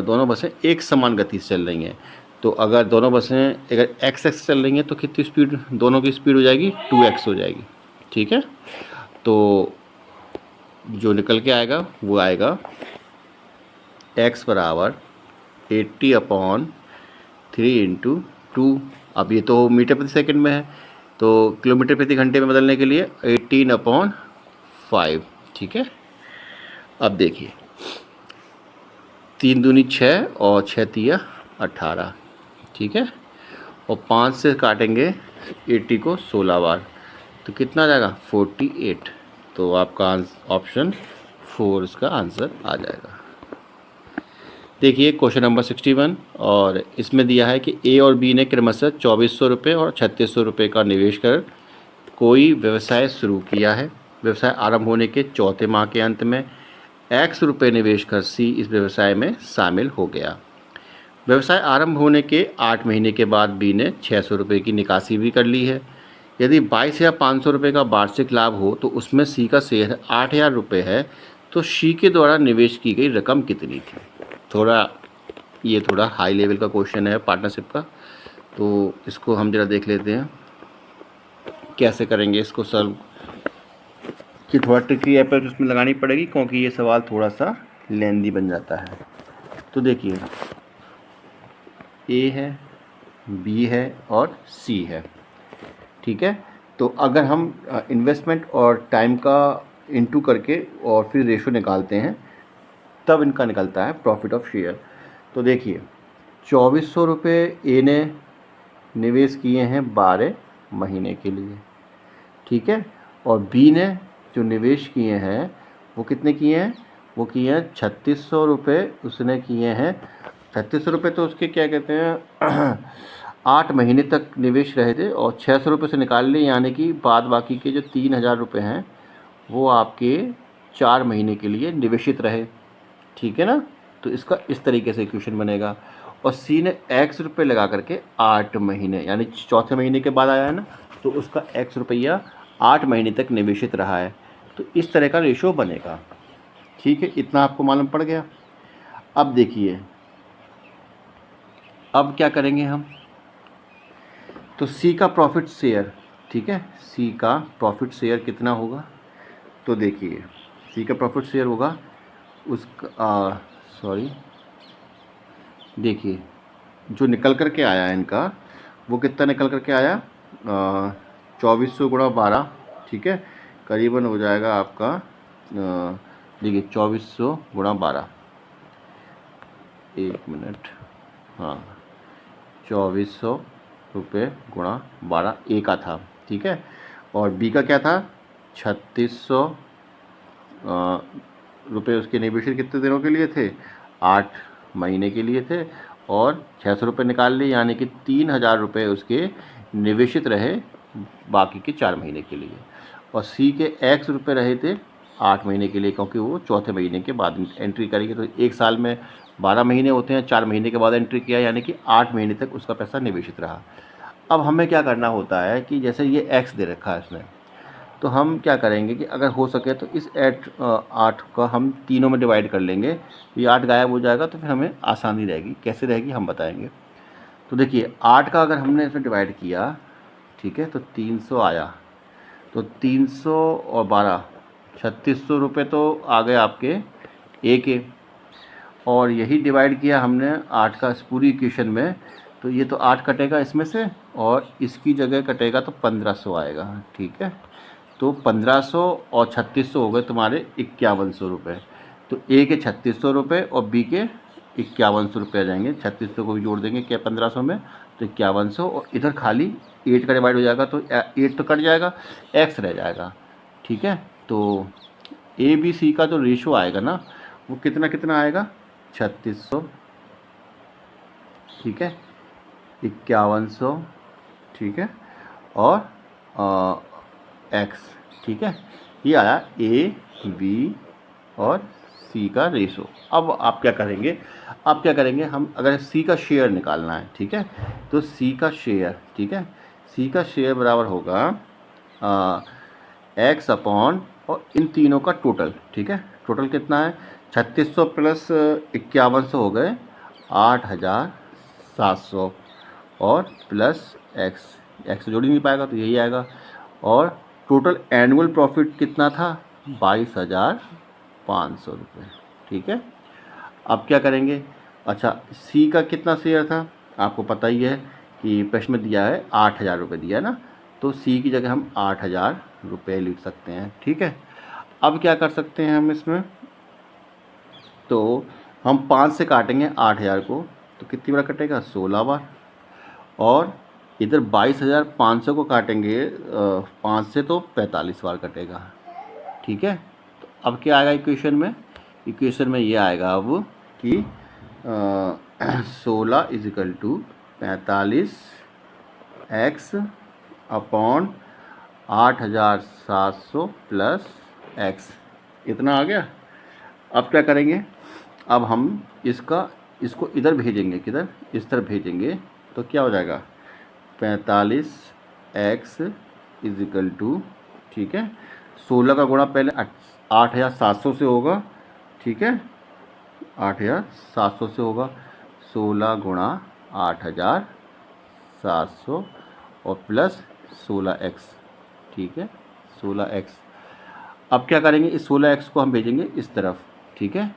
दोनों बसें एक समान गति से चल रही हैं। तो अगर दोनों बसें अगर x चल रही हैं तो कितनी स्पीड, दोनों की स्पीड हो जाएगी 2x हो जाएगी, ठीक है। तो जो निकल के आएगा वो आएगा x बराबर 80/3 × 2। अब ये तो मीटर प्रति सेकंड में है, तो किलोमीटर प्रति घंटे में बदलने के लिए 18/5, ठीक है। अब देखिए 3 दूनी 6 और 6 तिया 18, ठीक है। और 5 से काटेंगे 80 को 16 बार तो कितना आ जाएगा 48। तो आपका ऑप्शन 4 इसका आंसर आ जाएगा। देखिए क्वेश्चन नंबर 61 और इसमें दिया है कि ए और बी ने क्रमशः 2400 रुपये और 3600 रुपये का निवेश कर कोई व्यवसाय शुरू किया है। व्यवसाय आरंभ होने के चौथे माह के अंत में x रुपये निवेश कर सी इस व्यवसाय में शामिल हो गया। व्यवसाय आरंभ होने के 8 महीने के बाद बी ने 600 रुपये की निकासी भी कर ली है। यदि 22,500 रुपये का वार्षिक लाभ हो तो उसमें सी का शेयर 8,000 रुपये है, तो सी के द्वारा निवेश की गई रकम कितनी थी। ये थोड़ा हाई लेवल का क्वेश्चन है पार्टनरशिप का, तो इसको हम जरा देख लेते हैं। कैसे करेंगे इसको सॉल्व, कि थोड़ा ट्रिकी अप्रोच उसमें लगानी पड़ेगी क्योंकि ये सवाल थोड़ा सा लेंदी बन जाता है। तो देखिए ए है, बी है और सी है, ठीक है। तो अगर हम इन्वेस्टमेंट और टाइम का इनटू करके और फिर रेशो निकालते हैं तब इनका निकलता है प्रॉफिट ऑफ शेयर। तो देखिए 2400 रुपये ए ने निवेश किए हैं 12 महीने के लिए, ठीक है। और बी ने जो निवेश किए हैं वो कितने किए हैं, वो किए हैं 3600 रुपये उसने किए हैं। 3600 रुपये तो उसके क्या कहते हैं 8 महीने तक निवेश रहे थे और 600 रुपये से निकाल लिए, यानी कि बाद बाकी के जो 3000 रुपये हैं वो आपके 4 महीने के लिए निवेशित रहे, ठीक है ना। तो इसका इस तरीके से इक्वेशन बनेगा। और सी ने एक्स रुपये लगा करके 8 महीने यानी चौथे महीने के बाद आया है ना, तो उसका एक्स रुपया 8 महीने तक निवेशित रहा है। तो इस तरह का रेशो बनेगा, ठीक है। इतना आपको मालूम पड़ गया। अब देखिए अब क्या करेंगे हम, तो सी का प्रॉफिट शेयर, ठीक है, सी का प्रॉफिट शेयर कितना होगा। तो देखिए सी का प्रॉफिट शेयर होगा उसका देखिए जो निकल कर के आया है इनका वो कितना निकल कर के आया 2400 गुणा 12, ठीक है, करीबन हो जाएगा आपका देखिए 2400 गुणा 12, एक मिनट, हाँ 2400 रुपये गुणा 12 ए का था, ठीक है। और बी का क्या था 3600 रुपये उसके निवेशित कितने दिनों के लिए थे 8 महीने के लिए थे, और 600 रुपये निकाल लिए यानी कि 3000 रुपये उसके निवेशित रहे बाकी के 4 महीने के लिए। और सी के एक्स रुपये रहे थे 8 महीने के लिए, क्योंकि वो चौथे महीने के बाद एंट्री करेंगे। तो एक साल में 12 महीने होते हैं, 4 महीने के बाद एंट्री किया यानी कि 8 महीने तक उसका पैसा निवेशित रहा। अब हमें क्या करना होता है कि जैसे ये एक्स दे रखा है इसमें, तो हम क्या करेंगे कि अगर हो सके तो इस 8 का हम तीनों में डिवाइड कर लेंगे, ये 8 गायब हो जाएगा तो फिर हमें आसानी रहेगी। कैसे रहेगी हम बताएंगे। तो देखिए 8 का अगर हमने इसमें डिवाइड किया, ठीक है, तो 300 आया, तो 300 और 12 3600 रुपये तो आ गए आपके ए के, और यही डिवाइड किया हमने 8 का इस पूरी इक्वेशन में, तो ये तो 8 कटेगा इसमें से और इसकी जगह कटेगा तो 1500 आएगा, ठीक है। तो 1500 और 3600 हो गए तुम्हारे 5100 रुपये। तो ए के 3600 रुपये और बी के 5100 रुपये आ जाएंगे। 3600 को भी जोड़ देंगे क्या 1500 में, तो 5100, और इधर खाली 8 का डिवाइड हो जाएगा तो 8 तो कट जाएगा, एक्स रह जाएगा, ठीक है। तो ए बी सी का जो रेशो आएगा ना वो कितना कितना आएगा 3600, ठीक है, 5100, ठीक है, और एक्स, ठीक है। ये आया ए बी और सी का रेशो। अब आप क्या करेंगे, हम अगर सी का शेयर निकालना है, ठीक है, तो सी का शेयर, ठीक है, सी का शेयर बराबर होगा एक्स अपॉन और इन तीनों का टोटल, ठीक है। टोटल कितना है 3600 प्लस 5100 हो गए 8700, और प्लस एक्स, एक्स जोड़ ही नहीं पाएगा तो यही आएगा। और टोटल एनुअल प्रॉफिट कितना था 22,500 रुपये, ठीक है। अब क्या करेंगे, अच्छा सी का कितना शेयर था आपको पता ही है कि प्रश्न में दिया है 8000 रुपये दिया है ना, तो सी की जगह हम 8000 रुपये लिख सकते हैं, ठीक है। अब क्या कर सकते हैं हम इसमें, तो हम 5 से काटेंगे 8000 को तो कितनी बार कटेगा 16 बार, और इधर 22,500 को काटेंगे 5 से तो 45 बार कटेगा, ठीक है। तो अब क्या आएगा इक्वेशन में ये आएगा अब कि 16 equal to 45 x upon 8700 plus x, इतना आ गया। अब क्या करेंगे, अब हम इसको इधर भेजेंगे, किधर, इस तरफ भेजेंगे, तो क्या हो जाएगा 45 एक्स इजिकल टू, ठीक है, 16 का गुणा पहले 8700 से होगा, ठीक है, 8700 से होगा, 16 गुणा 8700 और प्लस 16 एक्स, ठीक है, 16x। अब क्या करेंगे, इस 16x को हम भेजेंगे इस तरफ, ठीक है,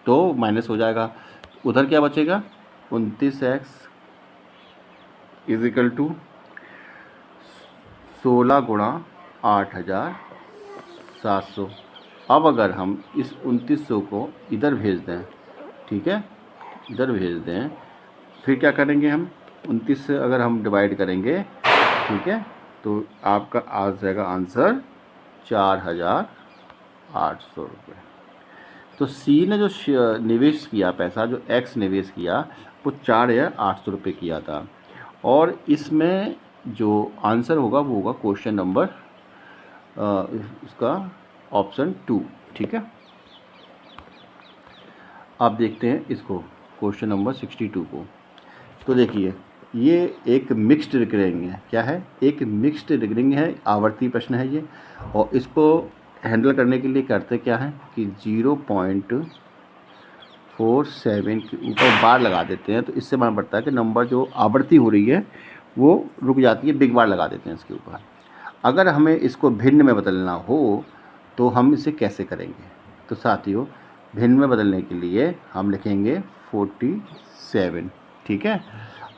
तो माइनस हो जाएगा, उधर क्या बचेगा, 29x इजिकल टू 16 गुणा 8700। अब अगर हम इस 2900 को इधर भेज दें, ठीक है, इधर भेज दें, फिर क्या करेंगे हम, 29 से अगर हम डिवाइड करेंगे, ठीक है, तो आपका आ जाएगा आंसर 4800 रुपये। तो सी ने जो निवेश किया पैसा, जो एक्स निवेश किया, वो 4800 रुपये किया था। और इसमें जो आंसर होगा वो होगा क्वेश्चन नंबर इसका ऑप्शन 2, ठीक है। आप देखते हैं इसको, क्वेश्चन नंबर 62 को। तो देखिए, ये एक मिक्स्ड रिकरिंग है। क्या है, एक मिक्स्ड रिकरिंग है, आवर्ती प्रश्न है ये। और इसको हैंडल करने के लिए करते क्या है कि 0.47 के ऊपर बार लगा देते हैं। तो इससे मालूम पड़ता है कि नंबर जो आवर्ती हो रही है वो रुक जाती है, बिग बार लगा देते हैं इसके ऊपर। अगर हमें इसको भिन्न में बदलना हो तो हम इसे कैसे करेंगे। तो साथियों, भिन्न में बदलने के लिए हम लिखेंगे 47, ठीक है।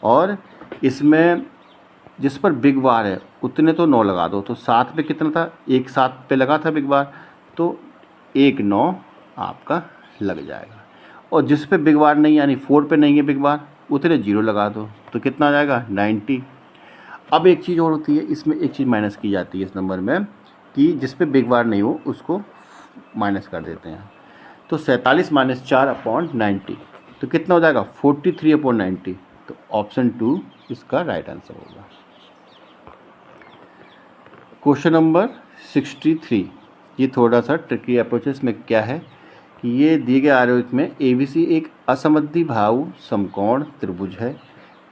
और इसमें जिस पर बिग बार है उतने तो 9 लगा दो। तो 7 पे कितना था, एक 7 पे लगा था बिग बार, तो 1 9 आपका लग जाएगा। और जिस पे बिग बार नहीं, यानी 4 पे नहीं है बिग बार, उतने 0 लगा दो, तो कितना आ जाएगा 90। अब एक चीज़ और होती है, इसमें एक चीज़ माइनस की जाती है इस नंबर में, कि जिस पे बिग बार नहीं हो उसको माइनस कर देते हैं। तो 47 माइनस 4/90, तो कितना हो जाएगा 43/90। तो ऑप्शन 2 इसका राइट आंसर होगा। क्वेश्चन नंबर 63, ये थोड़ा सा ट्रिकी अप्रोच है। इसमें क्या है कि ये दिए गए आरेख में ABC एक असमद्विबाहु समकोण त्रिभुज है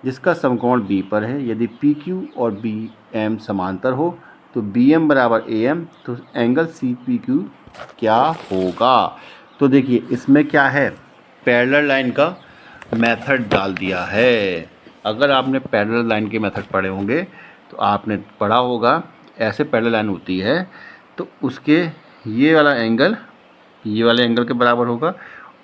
जिसका समकोण B पर है। यदि PQ और BM समांतर हो तो BM बराबर AM, तो एंगल CPQ क्या होगा। तो देखिए, इसमें क्या है, पैरेलल लाइन का मेथड डाल दिया है। अगर आपने पैरेलल लाइन के मेथड पढ़े होंगे तो आपने पढ़ा होगा, ऐसे पैरेलल लाइन होती है तो उसके ये वाला एंगल के बराबर होगा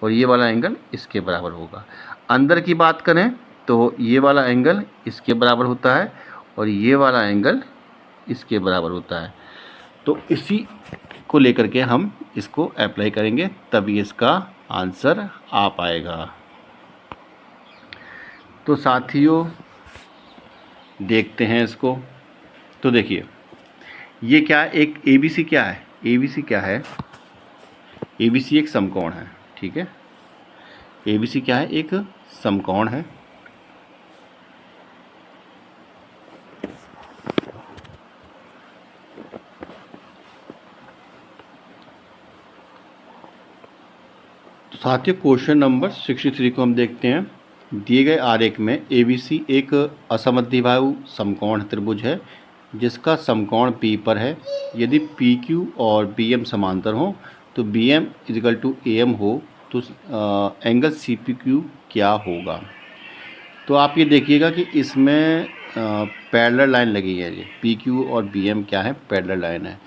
और ये वाला एंगल इसके बराबर होगा। अंदर की बात करें तो ये वाला एंगल इसके बराबर होता है और ये वाला एंगल इसके बराबर होता है। तो इसी को लेकर के हम इसको अप्लाई करेंगे, तभी इसका आंसर आ पाएगा। तो साथियों, देखते हैं इसको। तो देखिए, ये क्या है, एक ABC क्या है, ABC क्या है, ABC एक समकोण है, ठीक है। ABC क्या है, एक समकोण है। तो साथियों, क्वेश्चन नंबर 63 को हम देखते हैं। दिए गए आरेख में ABC एक असमद्विबाहु समकोण त्रिभुज है जिसका समकोण P पर है। यदि PQ और BM समांतर हो तो BM इजिकल टू AM हो तो एंगल CPQ क्या होगा। तो आप ये देखिएगा कि इसमें पैरेलल लाइन लगी है। ये PQ और BM क्या है, पैरेलल लाइन है,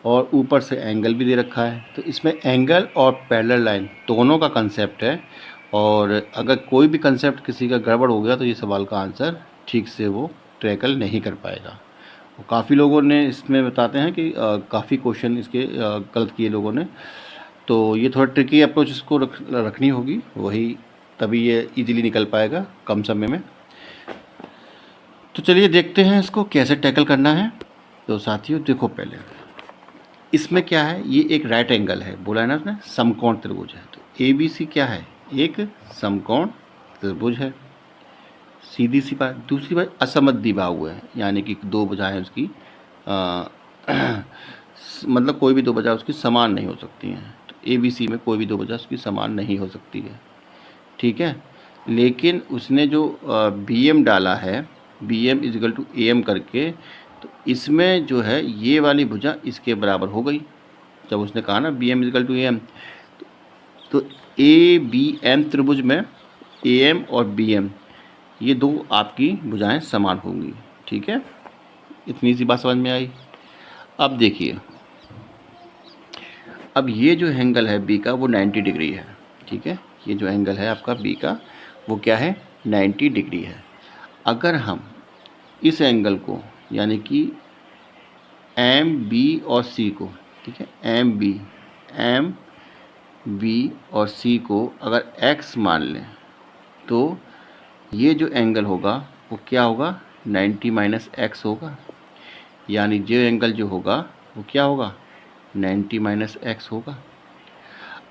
और ऊपर से एंगल भी दे रखा है। तो इसमें एंगल और पैरेलल लाइन दोनों का कंसेप्ट है, और अगर कोई भी कंसेप्ट किसी का गड़बड़ हो गया तो ये सवाल का आंसर ठीक से वो टैकल नहीं कर पाएगा। काफ़ी लोगों ने इसमें बताते हैं कि काफ़ी क्वेश्चन इसके गलत किए लोगों ने। तो ये थोड़ा ट्रिकी अप्रोच इसको रखनी होगी, वही तभी ये इजीली निकल पाएगा कम समय में। तो चलिए देखते हैं इसको कैसे टैकल करना है। तो साथियों देखो, पहले इसमें क्या है, ये एक राइट एंगल है, बोला है ना उसने, समकोण त्रिभुज है। तो ABC क्या है, एक समकोण त्रिभुज है, सीधी सी बात। दूसरी बात, असमद्विबाहु है, यानी कि दो भुजाएं उसकी मतलब कोई भी दो भुजा उसकी समान नहीं हो सकती हैं। तो ABC में कोई भी दो भुजा उसकी समान नहीं हो सकती है, ठीक है। लेकिन उसने जो BM डाला है, BM इजिकल टू AM करके, तो इसमें जो है ये वाली भुजा इसके बराबर हो गई। जब उसने कहा ना BM इजिकल टू AM, तो ABM त्रिभुज में AM और BM ये दो आपकी भुजाएं समान होंगी, ठीक है। इतनी सी बात समझ में आई। अब देखिए, अब ये जो एंगल है बी का वो 90 डिग्री है, ठीक है। ये जो एंगल है आपका बी का वो क्या है, 90 डिग्री है। अगर हम इस एंगल को यानी कि एम बी और सी को, ठीक है, एम बी और सी को अगर एक्स मान लें तो ये जो एंगल होगा वो क्या होगा, 90 माइनस एक्स होगा। यानी जो एंगल जो होगा वो क्या होगा, 90 माइनस एक्स होगा।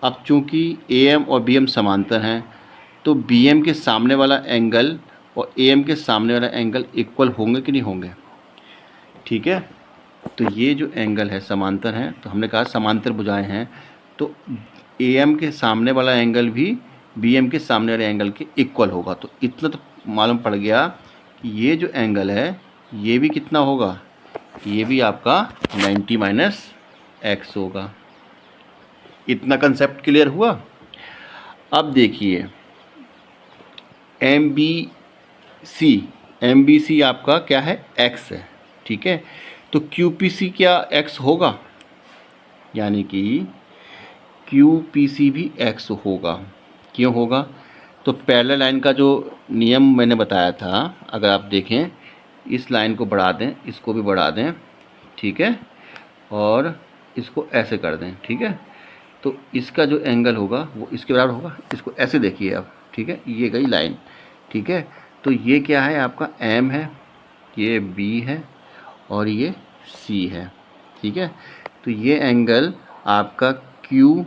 अब चूंकि ए एम और बी एम समांतर हैं तो बी एम के सामने वाला एंगल और ए एम के सामने वाला एंगल इक्वल होंगे कि नहीं होंगे, ठीक है। तो ये जो एंगल है समांतर हैं, तो हमने कहा समांतर भुजाएं हैं, तो ए एम के सामने वाला एंगल भी बी एम के सामने वाले एंगल के इक्वल होगा। तो इतना तो मालूम पड़ गया कि ये जो एंगल है ये भी कितना होगा, ये भी आपका 90 माइनस एक्स होगा। इतना कंसेप्ट क्लियर हुआ। अब देखिए एम बी सी आपका क्या है, एक्स है, ठीक है। तो क्यू पी सी क्या एक्स होगा, यानी कि क्यू पी सी भी एक्स होगा। क्यों होगा, तो पैरेलल लाइन का जो नियम मैंने बताया था, अगर आप देखें इस लाइन को बढ़ा दें, इसको भी बढ़ा दें, ठीक है, और इसको ऐसे कर दें, ठीक है, तो इसका जो एंगल होगा वो इसके बराबर होगा। इसको ऐसे देखिए आप, ठीक है, ये गई लाइन, ठीक है। तो ये क्या है आपका एम है, ये बी है और ये सी है, ठीक है। तो ये एंगल आपका क्यू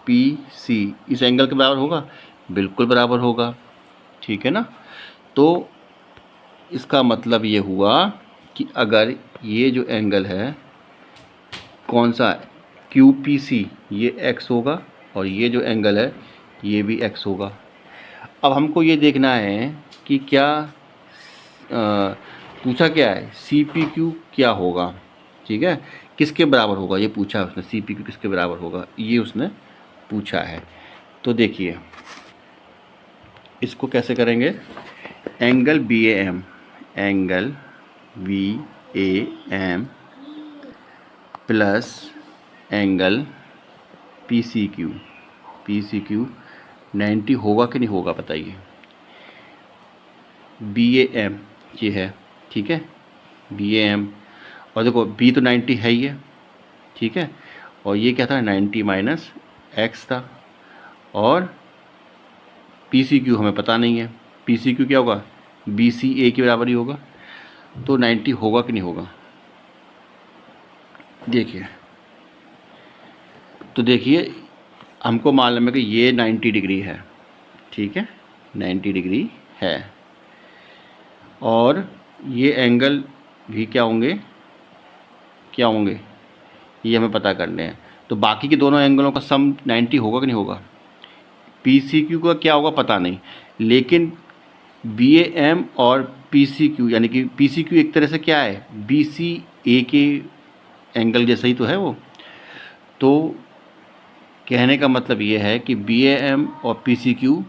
पी सी इस एंगल के बराबर होगा, बिल्कुल बराबर होगा, ठीक है ना। तो इसका मतलब ये हुआ कि अगर ये जो एंगल है कौन सा, क्यू पी सी, ये एक्स होगा और ये जो एंगल है ये भी एक्स होगा। अब हमको ये देखना है कि क्या पूछा क्या है, सी पी क्यू क्या होगा, ठीक है, किसके बराबर होगा, ये पूछा उसने, सी पी क्यू किसके बराबर होगा ये उसने पूछा है। तो देखिए इसको कैसे करेंगे, angle B A M, angle B A M plus angle P C Q, 90 होगा कि नहीं होगा बताइए। बी ए एम ये है, ठीक है, बी ए एम, और देखो बी तो 90 है ही है, ठीक है, और ये क्या था 90 माइनस एक्स था, और पी सी क्यू हमें पता नहीं है, पी सी क्यू क्या होगा, बी सी ए के बराबर ही होगा। तो 90 होगा कि नहीं होगा, देखिए, तो देखिए हमको मालूम है कि ये 90 डिग्री है, ठीक है, 90 डिग्री है, और ये एंगल भी क्या होंगे, ये हमें पता करने हैं। तो बाकी के दोनों एंगलों का सम 90 होगा कि नहीं होगा, पी सी क्यू का क्या होगा पता नहीं, लेकिन बी ए एम और पी सी क्यू, यानी कि पी सी क्यू एक तरह से क्या है, बी सी ए के एंगल जैसा ही तो है वो। तो कहने का मतलब ये है कि बी ए एम और पी सी क्यू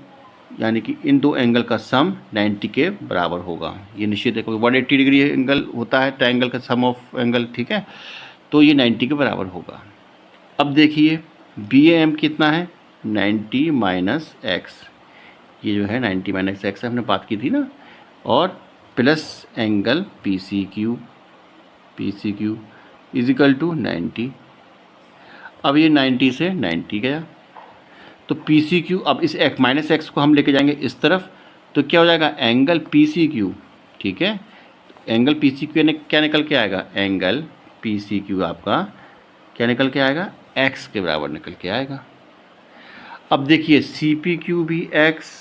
यानी कि इन दो एंगल का सम 90 के बराबर होगा। ये निश्चित है, 180 डिग्री एंगल होता है ट्रायंगल का सम ऑफ एंगल, ठीक है, तो ये 90 के बराबर होगा। अब देखिए बी ए एम कितना है, 90 माइनस एक्स, ये जो है 90 माइनस एक्स हमने बात की थी ना, और plus angle P C Q equal to 90। अब ये 90 से 90 गया, तो पी सी क्यू, अब इस एक्स माइनस एक्स को हम लेके जाएंगे इस तरफ, तो क्या हो जाएगा एंगल पी सी क्यू, ठीक है, एंगल पी सी क्यू क्या निकल के आएगा, एंगल पी सी क्यू आपका क्या निकल के आएगा, एक्स के बराबर निकल के आएगा। अब देखिए सी पी क्यू भी एक्स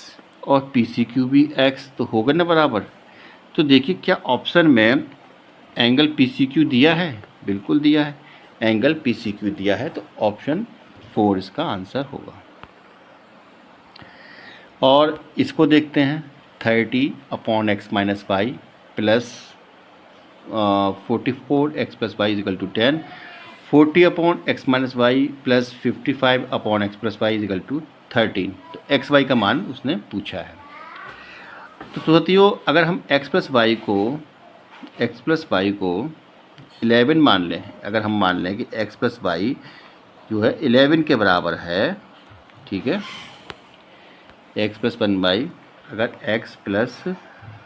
और पी सी क्यू भी एक्स, तो होगा ना बराबर। तो देखिए क्या ऑप्शन में एंगल पी सी क्यू दिया है, बिल्कुल दिया है, एंगल पी सी क्यू दिया है, तो ऑप्शन 4 इसका आंसर होगा। और इसको देखते हैं 30 upon x minus y plus 44 x plus y equal to 10, 40 upon x minus y plus 55 upon x plus y equal to 13। तो एक्स वाई का मान उसने पूछा है। तो साथियों अगर हम एक्स प्लस वाई को 11 मान लें, अगर हम मान लें कि x प्लस वाई जो है 11 के बराबर है, ठीक है, x प्लस 1/, अगर x plus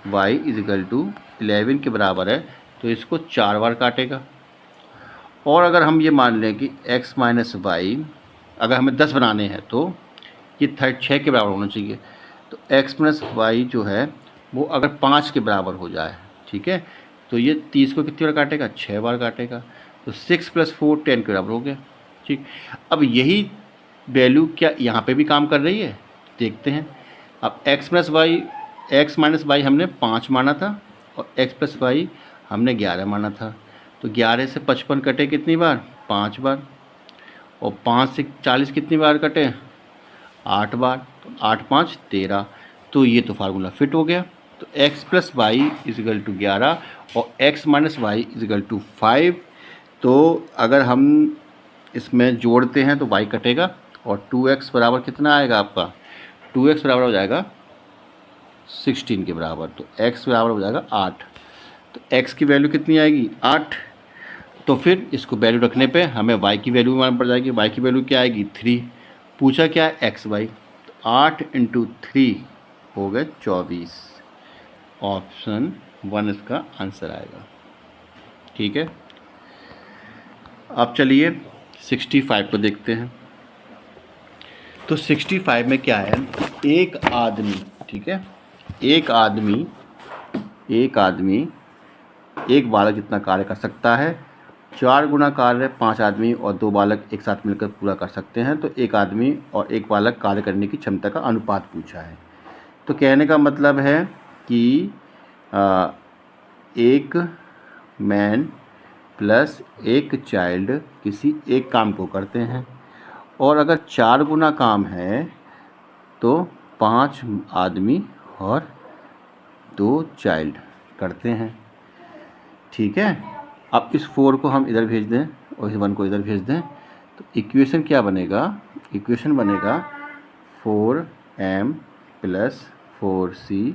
y equal to 11 के बराबर है तो इसको 4 बार काटेगा। और अगर हम ये मान लें कि x माइनस वाई, अगर हमें 10 बनाने हैं तो ये 6 के बराबर होना चाहिए। तो x माइनस वाई जो है वो अगर 5 के बराबर हो जाए, ठीक है, तो ये 30 को कितनी बार काटेगा? 6 बार काटेगा। तो 6 प्लस 4 10 के बराबर हो गया। ठीक, अब यही वैल्यू क्या यहाँ पे भी काम कर रही है? देखते हैं। अब x माइनस वाई हमने 5 माना था और x प्लस वाई हमने 11 माना था। तो 11 से 55 कटे कितनी बार? 5 बार। और 5 से 40 कितनी बार कटे? 8 बार। तो 8 5 13। तो ये तो फार्मूला फिट हो गया। तो x plus y equal to 11 और x minus y equal to 5। तो अगर हम इसमें जोड़ते हैं तो y कटेगा और 2x बराबर कितना आएगा आपका? 2x बराबर हो जाएगा 16 के बराबर। तो x बराबर हो जाएगा 8। तो x की वैल्यू कितनी आएगी? 8। तो फिर इसको वैल्यू रखने पे हमें y की वैल्यू मालूम पड़ जाएगी। y की वैल्यू क्या आएगी? 3। पूछा क्या है? x y। तो 8 × 3 हो गए 24। ऑप्शन 1 इसका आंसर आएगा। ठीक है, अब चलिए 65 को देखते हैं। तो 65 में क्या है? एक आदमी, ठीक है, एक आदमी एक बालक जितना कार्य कर सकता है। 4 गुना कार्य 5 आदमी और 2 बालक एक साथ मिलकर पूरा कर सकते हैं। तो एक आदमी और एक बालक कार्य करने की क्षमता का अनुपात पूछा है। तो कहने का मतलब है कि एक मैन प्लस एक चाइल्ड किसी एक काम को करते हैं, और अगर 4 गुना काम है तो 5 आदमी और 2 चाइल्ड करते हैं। ठीक है, अब इस 4 को हम इधर भेज दें और इस 1 को इधर भेज दें तो इक्वेशन क्या बनेगा? इक्वेशन बनेगा 4m plus 4c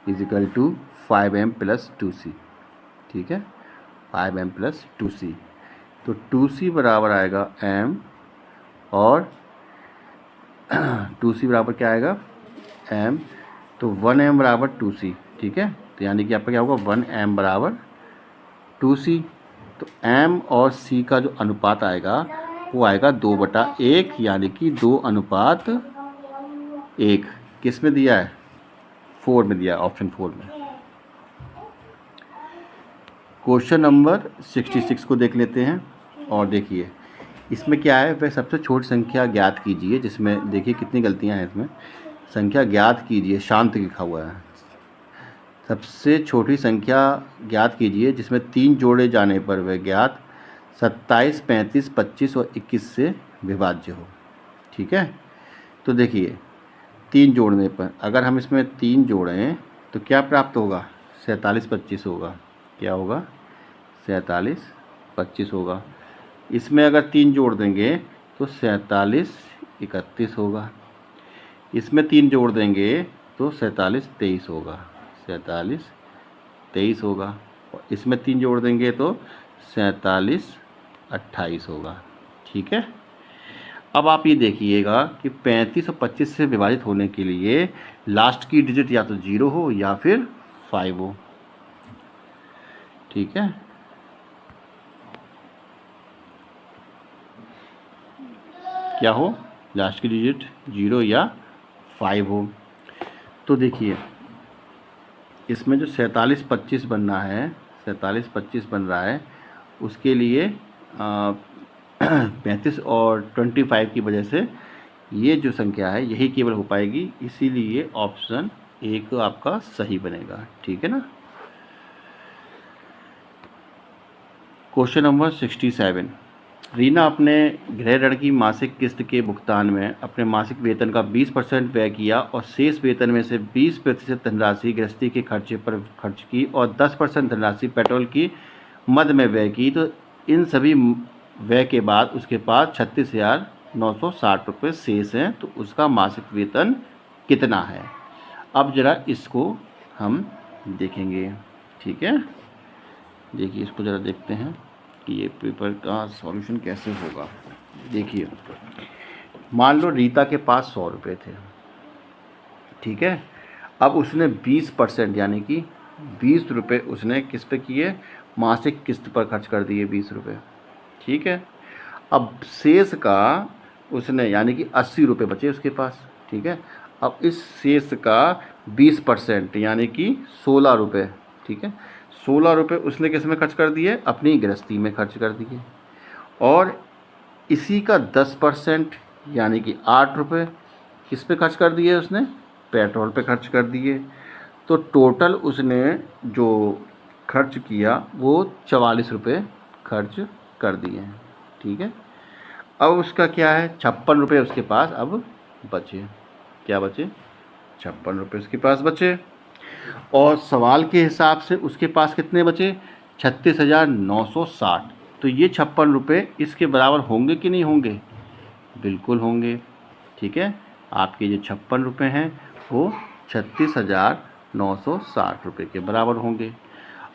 is equal to 5m plus 2c। ठीक है, 5m प्लस 2c। तो 2c बराबर आएगा m और 2c बराबर क्या आएगा? m। तो 1m बराबर 2c। ठीक है, तो यानी कि आपका क्या होगा? 1m बराबर 2c। तो m और c का जो अनुपात आएगा वो आएगा 2/1, यानी कि 2:1। किस में दिया है? 4 में दिया है, ऑप्शन 4 में। क्वेश्चन नंबर 66 को देख लेते हैं। और देखिए इसमें क्या है? वह सबसे छोटी संख्या ज्ञात कीजिए, जिसमें देखिए कितनी गलतियां हैं इसमें। संख्या ज्ञात कीजिए, शांत लिखा हुआ है। सबसे छोटी संख्या ज्ञात कीजिए जिसमें 3 जोड़े जाने पर वह ज्ञात 27, 35, 25 और 21 से विभाज्य हो। ठीक है, तो देखिए 3 जोड़ने पर अगर हम इसमें 3 जोड़ें तो क्या प्राप्त होगा? 47, 25 होगा। क्या होगा? 47, 25 होगा। इसमें अगर 3 जोड़ देंगे तो 47, 31 होगा। इसमें 3 जोड़ देंगे तो 47, 23 होगा। 47, 23 होगा। और इसमें 3 जोड़ देंगे तो 47, 28 होगा। ठीक है, अब आप ये देखिएगा कि 35 और 25 से विभाजित होने के लिए लास्ट की डिजिट या तो 0 हो या फिर 5 हो। ठीक है, क्या हो? लास्ट की डिजिट 0 या 5 हो। तो देखिए इसमें जो 47, 25 बन रहा है, 47, 25 बन रहा है, उसके लिए 35 और 25 की वजह से ये जो संख्या है यही केवल हो पाएगी, इसीलिए ऑप्शन 1 आपका सही बनेगा। ठीक है ना। Question number 67। रीना अपने गृह ऋण की मासिक किस्त के भुगतान में अपने मासिक वेतन का 20% व्यय किया और शेष वेतन में से 20% धनराशि गृहस्थी के खर्चे पर खर्च की और 10% धनराशि पेट्रोल की मद में व्यय की। तो इन सभी व्यय के बाद उसके पास 36,960 रुपये शेष हैं। तो उसका मासिक वेतन कितना है? अब ज़रा इसको हम देखेंगे। ठीक है, देखिए इसको ज़रा देखते हैं। कि ये पेपर का सॉल्यूशन कैसे होगा। देखिए, मान लो रीता के पास 100 रुपये थे, ठीक है। अब उसने 20% यानी कि 20 रुपये उसने किस पे किए, मासिक किस्त पर खर्च कर दिए 20 रुपये, ठीक है। अब शेष का उसने यानी कि 80 रुपये बचे उसके पास, ठीक है। अब इस शेष का 20% यानी कि 16 रुपये, ठीक है। 16 रुपये उसने किस में खर्च कर दिए, अपनी गृहस्थी में खर्च कर दिए। और इसी का 10% यानी कि 8 रुपये किस पे खर्च कर दिए उसने, पेट्रोल पे खर्च कर दिए। तो टोटल उसने जो खर्च किया वो 44 रुपये खर्च कर दिए हैं, ठीक है। अब उसका क्या है, 56 रुपये उसके पास अब बचे। क्या बचे, 56 रुपये उसके पास बचे। और सवाल के हिसाब से उसके पास कितने बचे, 36,960। तो ये 56 रुपये इसके बराबर होंगे कि नहीं होंगे, बिल्कुल होंगे, ठीक है। आपके जो 56 रुपये हैं वो 36,960 रुपये के बराबर होंगे।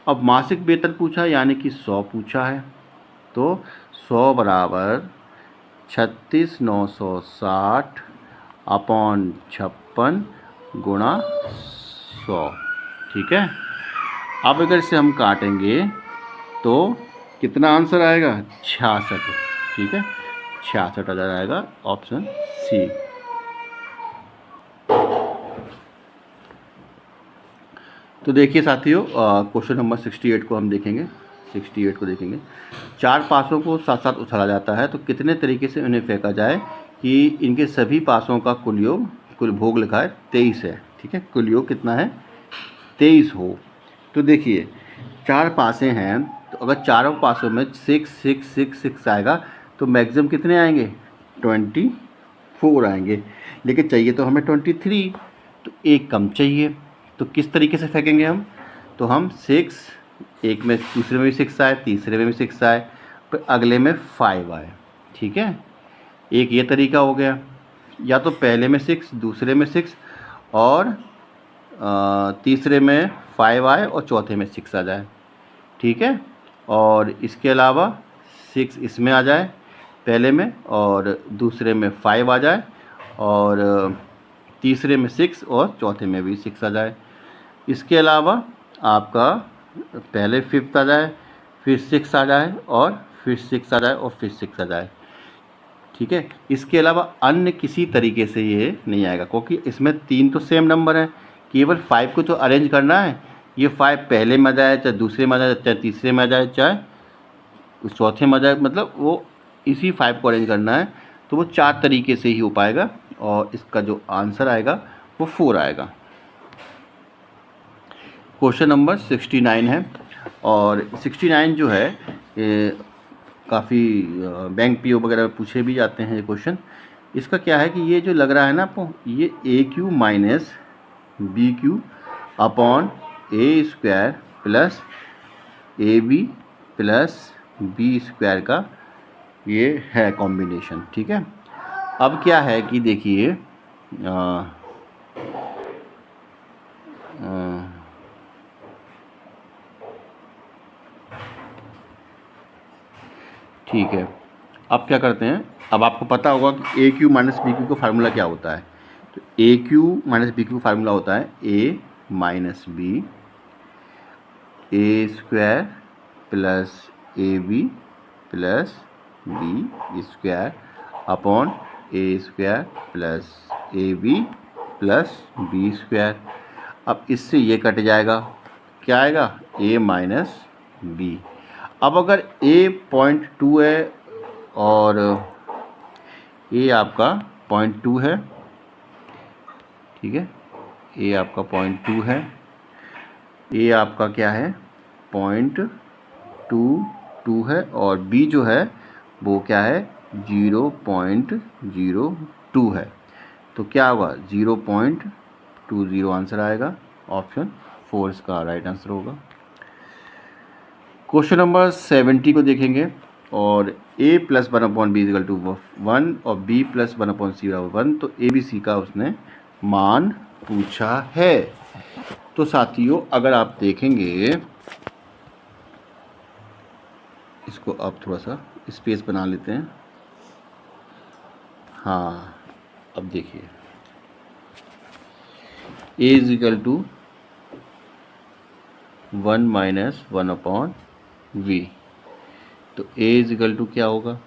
अब मासिक वेतन पूछा यानी कि 100 पूछा है, तो 100 बराबर 36,960 अपॉन 56 गुणा 100, ठीक है। अब अगर इसे हम काटेंगे तो कितना आंसर आएगा, 66, ठीक है। 66,000 आएगा, ऑप्शन सी। तो देखिए साथियों, क्वेश्चन नंबर 68 को हम देखेंगे। 68 को देखेंगे, 4 पासों को साथ साथ उछाला जाता है तो कितने तरीके से उन्हें फेंका जाए कि इनके सभी पासों का कुल योग, कुल भोग लिखा है 23 है, ठीक है। कुल योग कितना है, 23 हो। तो देखिए 4 पासे हैं, तो अगर चारों पासों में 6 6 6 6 आएगा तो मैक्सिमम कितने आएंगे, 24 आएंगे। लेकिन चाहिए तो हमें 23, तो एक कम चाहिए। तो किस तरीके से फेंकेंगे हम, तो हम 6, एक में दूसरे में भी 6 आए, तीसरे में भी 6 आए, फिर अगले में 5 आए, ठीक है। एक ये तरीका हो गया, या तो पहले में 6, दूसरे में 6 और तीसरे में 5 आए और चौथे में 6 आ जाए, ठीक है। और इसके अलावा 6 इसमें आ जाए पहले में, और दूसरे में 5 आ जाए, और तीसरे में 6 और चौथे में भी 6 आ जाए। इसके अलावा आपका पहले 5th आ जाए, फिर 6 आ जाए, और फिर 6 आ जाए, और फिर 6 आ जाए, ठीक है। इसके अलावा अन्य किसी तरीके से ये नहीं आएगा, क्योंकि इसमें 3 तो सेम नंबर है, केवल 5 को तो अरेंज करना है। ये 5 पहले में आ जाए, चाहे दूसरे में आ जाए, चाहे तीसरे में आ जाए, चाहे चौथे में आ जाए, मतलब वो इसी 5 को अरेंज करना है। तो वो 4 तरीके से ही हो पाएगा, और इसका जो आंसर आएगा वो 4 आएगा। क्वेश्चन नंबर 69 है, और 69 जो है काफ़ी बैंक पीओ वगैरह में पूछे भी जाते हैं ये क्वेश्चन। इसका क्या है कि ये जो लग रहा है ना आपको, ये AQ minus BQ upon A² plus AB plus B² का ये है कॉम्बिनेशन, ठीक है। अब क्या है कि देखिए ठीक है, अब क्या करते हैं, अब आपको पता होगा कि AQ माइनस BQ का फार्मूला क्या होता है। तो AQ माइनस BQ का फार्मूला होता है A minus B A² plus AB plus B² upon A² plus AB plus B²। अब इससे ये कट जाएगा, क्या आएगा, A माइनस B। अब अगर A 0.2 है और A आपका 0.2 है, ठीक है, A आपका 0.2 है, A आपका क्या है 0.22 है, और B जो है वो क्या है 0.02 है। तो क्या होगा 0.20 आंसर आएगा, ऑप्शन 4 इसका राइट आंसर होगा। क्वेश्चन नंबर 70 को देखेंगे, और A प्लस 1/B=1 और B प्लस 1/C=1, तो ABC का उसने मान पूछा है। तो साथियों अगर आप देखेंगे इसको अब थोड़ा सा स्पेस बना लेते हैं। हाँ, अब देखिए a is equal to 1 minus 1/v। तो a इज इक्वल टू क्या होगा,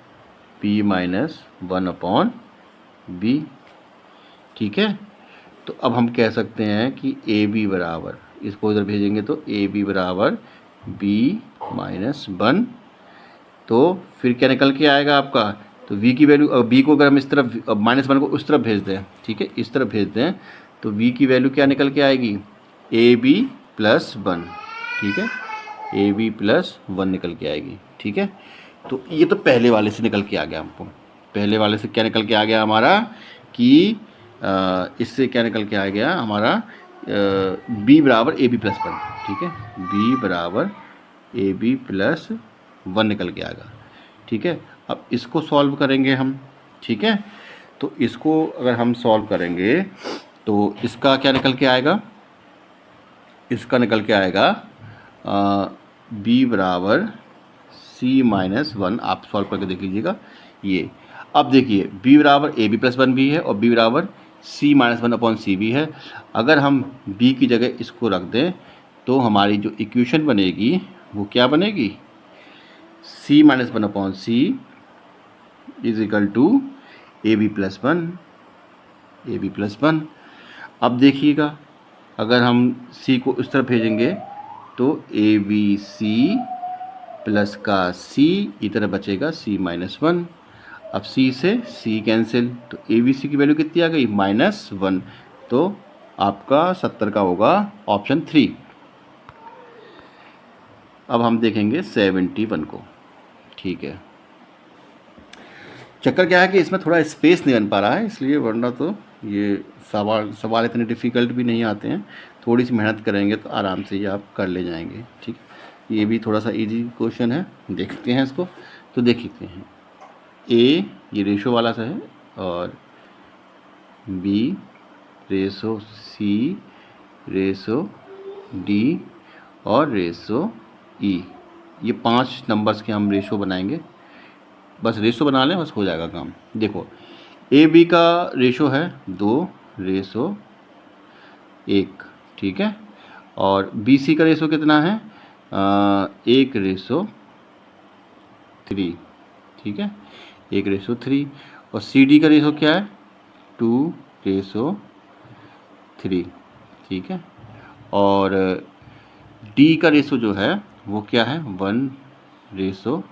p माइनस 1/b। ठीक है, तो अब हम कह सकते हैं कि ए बी बराबर, इसको इधर भेजेंगे तो ए बी बराबर b माइनस 1। तो फिर क्या निकल के आएगा आपका, तो v की वैल्यू, b को अगर हम इस तरफ -1 को उस तरफ भेज दें, ठीक है, इस तरफ भेज दें, तो v की वैल्यू क्या निकल के आएगी, ए बी प्लस 1। ठीक है, ए बी प्लस 1 निकल के आएगी। ठीक है, तो ये तो पहले वाले से निकल के आ गया हमको। पहले वाले से क्या निकल के आ गया हमारा कि इससे क्या निकल के आ गया हमारा, b बराबर ए बी प्लस 1। ठीक है, b बराबर ए बी प्लस 1 निकल के आएगा। ठीक है, अब इसको सॉल्व करेंगे हम। ठीक है, तो इसको अगर हम सॉल्व करेंगे तो इसका क्या निकल के आएगा, इसका निकल के आएगा b बराबर c माइनस 1। आप सॉल्व करके देख लीजिएगा ये। अब देखिए b बराबर ए बी प्लस 1 भी है और b बराबर c माइनस 1/c भी है। अगर हम b की जगह इसको रख दें तो हमारी जो इक्वेशन बनेगी वो क्या बनेगी, c minus 1/c is equal to a b plus 1, a b plus 1। अब देखिएगा अगर हम c को इस तरफ भेजेंगे तो ए बी सी प्लस का c, इधर बचेगा c माइनस 1। अब c से c कैंसिल, तो ए बी सी की वैल्यू कितनी आ गई, -1। तो आपका 70 का होगा ऑप्शन 3। अब हम देखेंगे 71 को। ठीक है, चक्कर क्या है कि इसमें थोड़ा स्पेस नहीं बन पा रहा है, इसलिए, वरना तो ये सवाल इतने डिफ़िकल्ट भी नहीं आते हैं। थोड़ी सी मेहनत करेंगे तो आराम से ये आप कर ले जाएंगे। ठीक, ये भी थोड़ा सा इजी क्वेश्चन है, देखते हैं इसको। तो देखते हैं, ए ये रेशो वाला सा है और बी रेशो सी रेशो डी और रेशो ई, ये 5 नंबर्स के हम रेशो बनाएंगे। बस रेशो बना लें, बस हो जाएगा काम। देखो ए बी का रेशो है 2:1। ठीक है, और बी सी का रेशो कितना है, 1:3। ठीक है, 1:3। और सी डी का रेशो क्या है, 2:3। ठीक है, और डी का रेशो जो है वो क्या है, 1:3।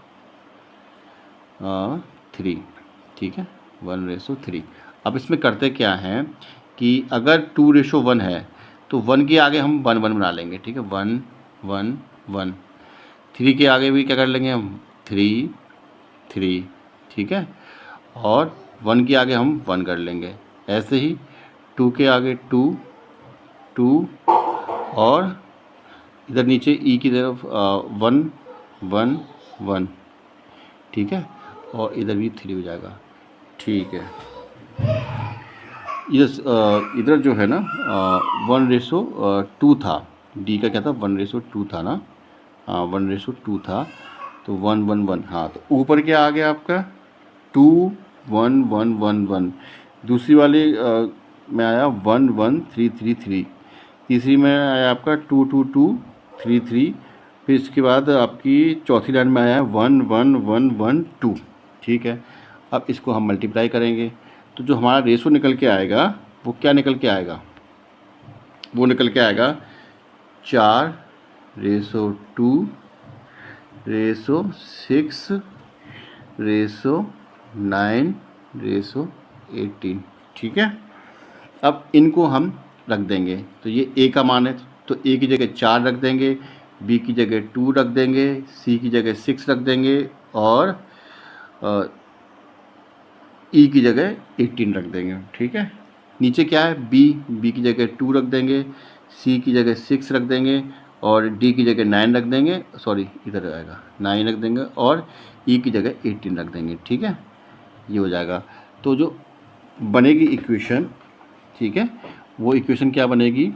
ठीक है, 1:3। अब इसमें करते क्या हैं कि अगर 2:1 है तो 1 के आगे हम 1 1 बना लेंगे। ठीक है, 1 1 1। 3 के आगे भी क्या कर लेंगे हम, 3 3। ठीक है, और 1 के आगे हम 1 कर लेंगे। ऐसे ही 2 के आगे 2 2, और इधर नीचे ई की तरफ 1 1 1। ठीक है, और इधर भी 3 हो जाएगा। ठीक है, इधर जो है ना 1:2 था, डी का क्या था, 1:2 था ना, हाँ 1:2 था, तो 1 1 1। हाँ, तो ऊपर क्या आ गया आपका, 2 1 1 1 1। दूसरी वाली में आया 1 1 3 3 3। तीसरी में आया आपका 2 2 2 3 3। फिर इसके बाद आपकी चौथी लाइन में आया 1 1 1 1 2। ठीक है, अब इसको हम मल्टीप्लाई करेंगे तो जो हमारा रेशो निकल के आएगा वो क्या निकल के आएगा, वो निकल के आएगा 4:2 रेशो 6:9:18। ठीक है, अब इनको हम रख देंगे, तो ये ए का मान है तो ए की जगह 4 रख देंगे, बी की जगह 2 रख देंगे, सी की जगह 6 रख देंगे, और ई की जगह 18 रख देंगे। ठीक है, नीचे क्या है, बी की जगह 2 रख देंगे, सी की जगह 6 रख देंगे, और डी की जगह 9 रख देंगे, सॉरी इधर आएगा 9 रख देंगे, और ई की जगह 18 रख देंगे। ठीक है, ये हो जाएगा। तो जो बनेगी इक्वेशन, ठीक है, वो इक्वेशन क्या बनेगी,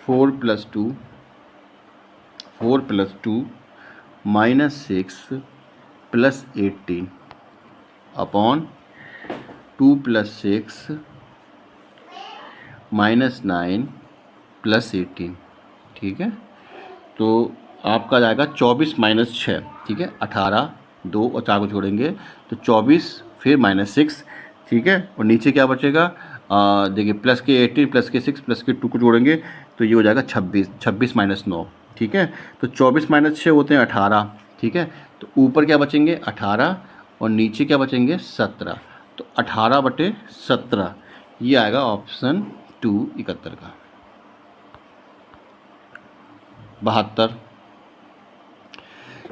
4 + 2 -6 plus 18 upon 2 plus 6 minus 9 plus 18, ठीक है। तो आपका जाएगा 24 माइनस 6, ठीक है। 18, 2 और 4 को जोड़ेंगे तो 24, फिर माइनस 6, ठीक है। और नीचे क्या बचेगा, देखिए प्लस के 18 प्लस के 6 प्लस के 2 को जोड़ेंगे तो ये हो जाएगा 26, 26 माइनस 9, ठीक है। तो 24 माइनस 6 होते हैं 18, ठीक है। तो ऊपर क्या बचेंगे 18 और नीचे क्या बचेंगे 17, तो 18/17 ये आएगा ऑप्शन 2 71 का। 72,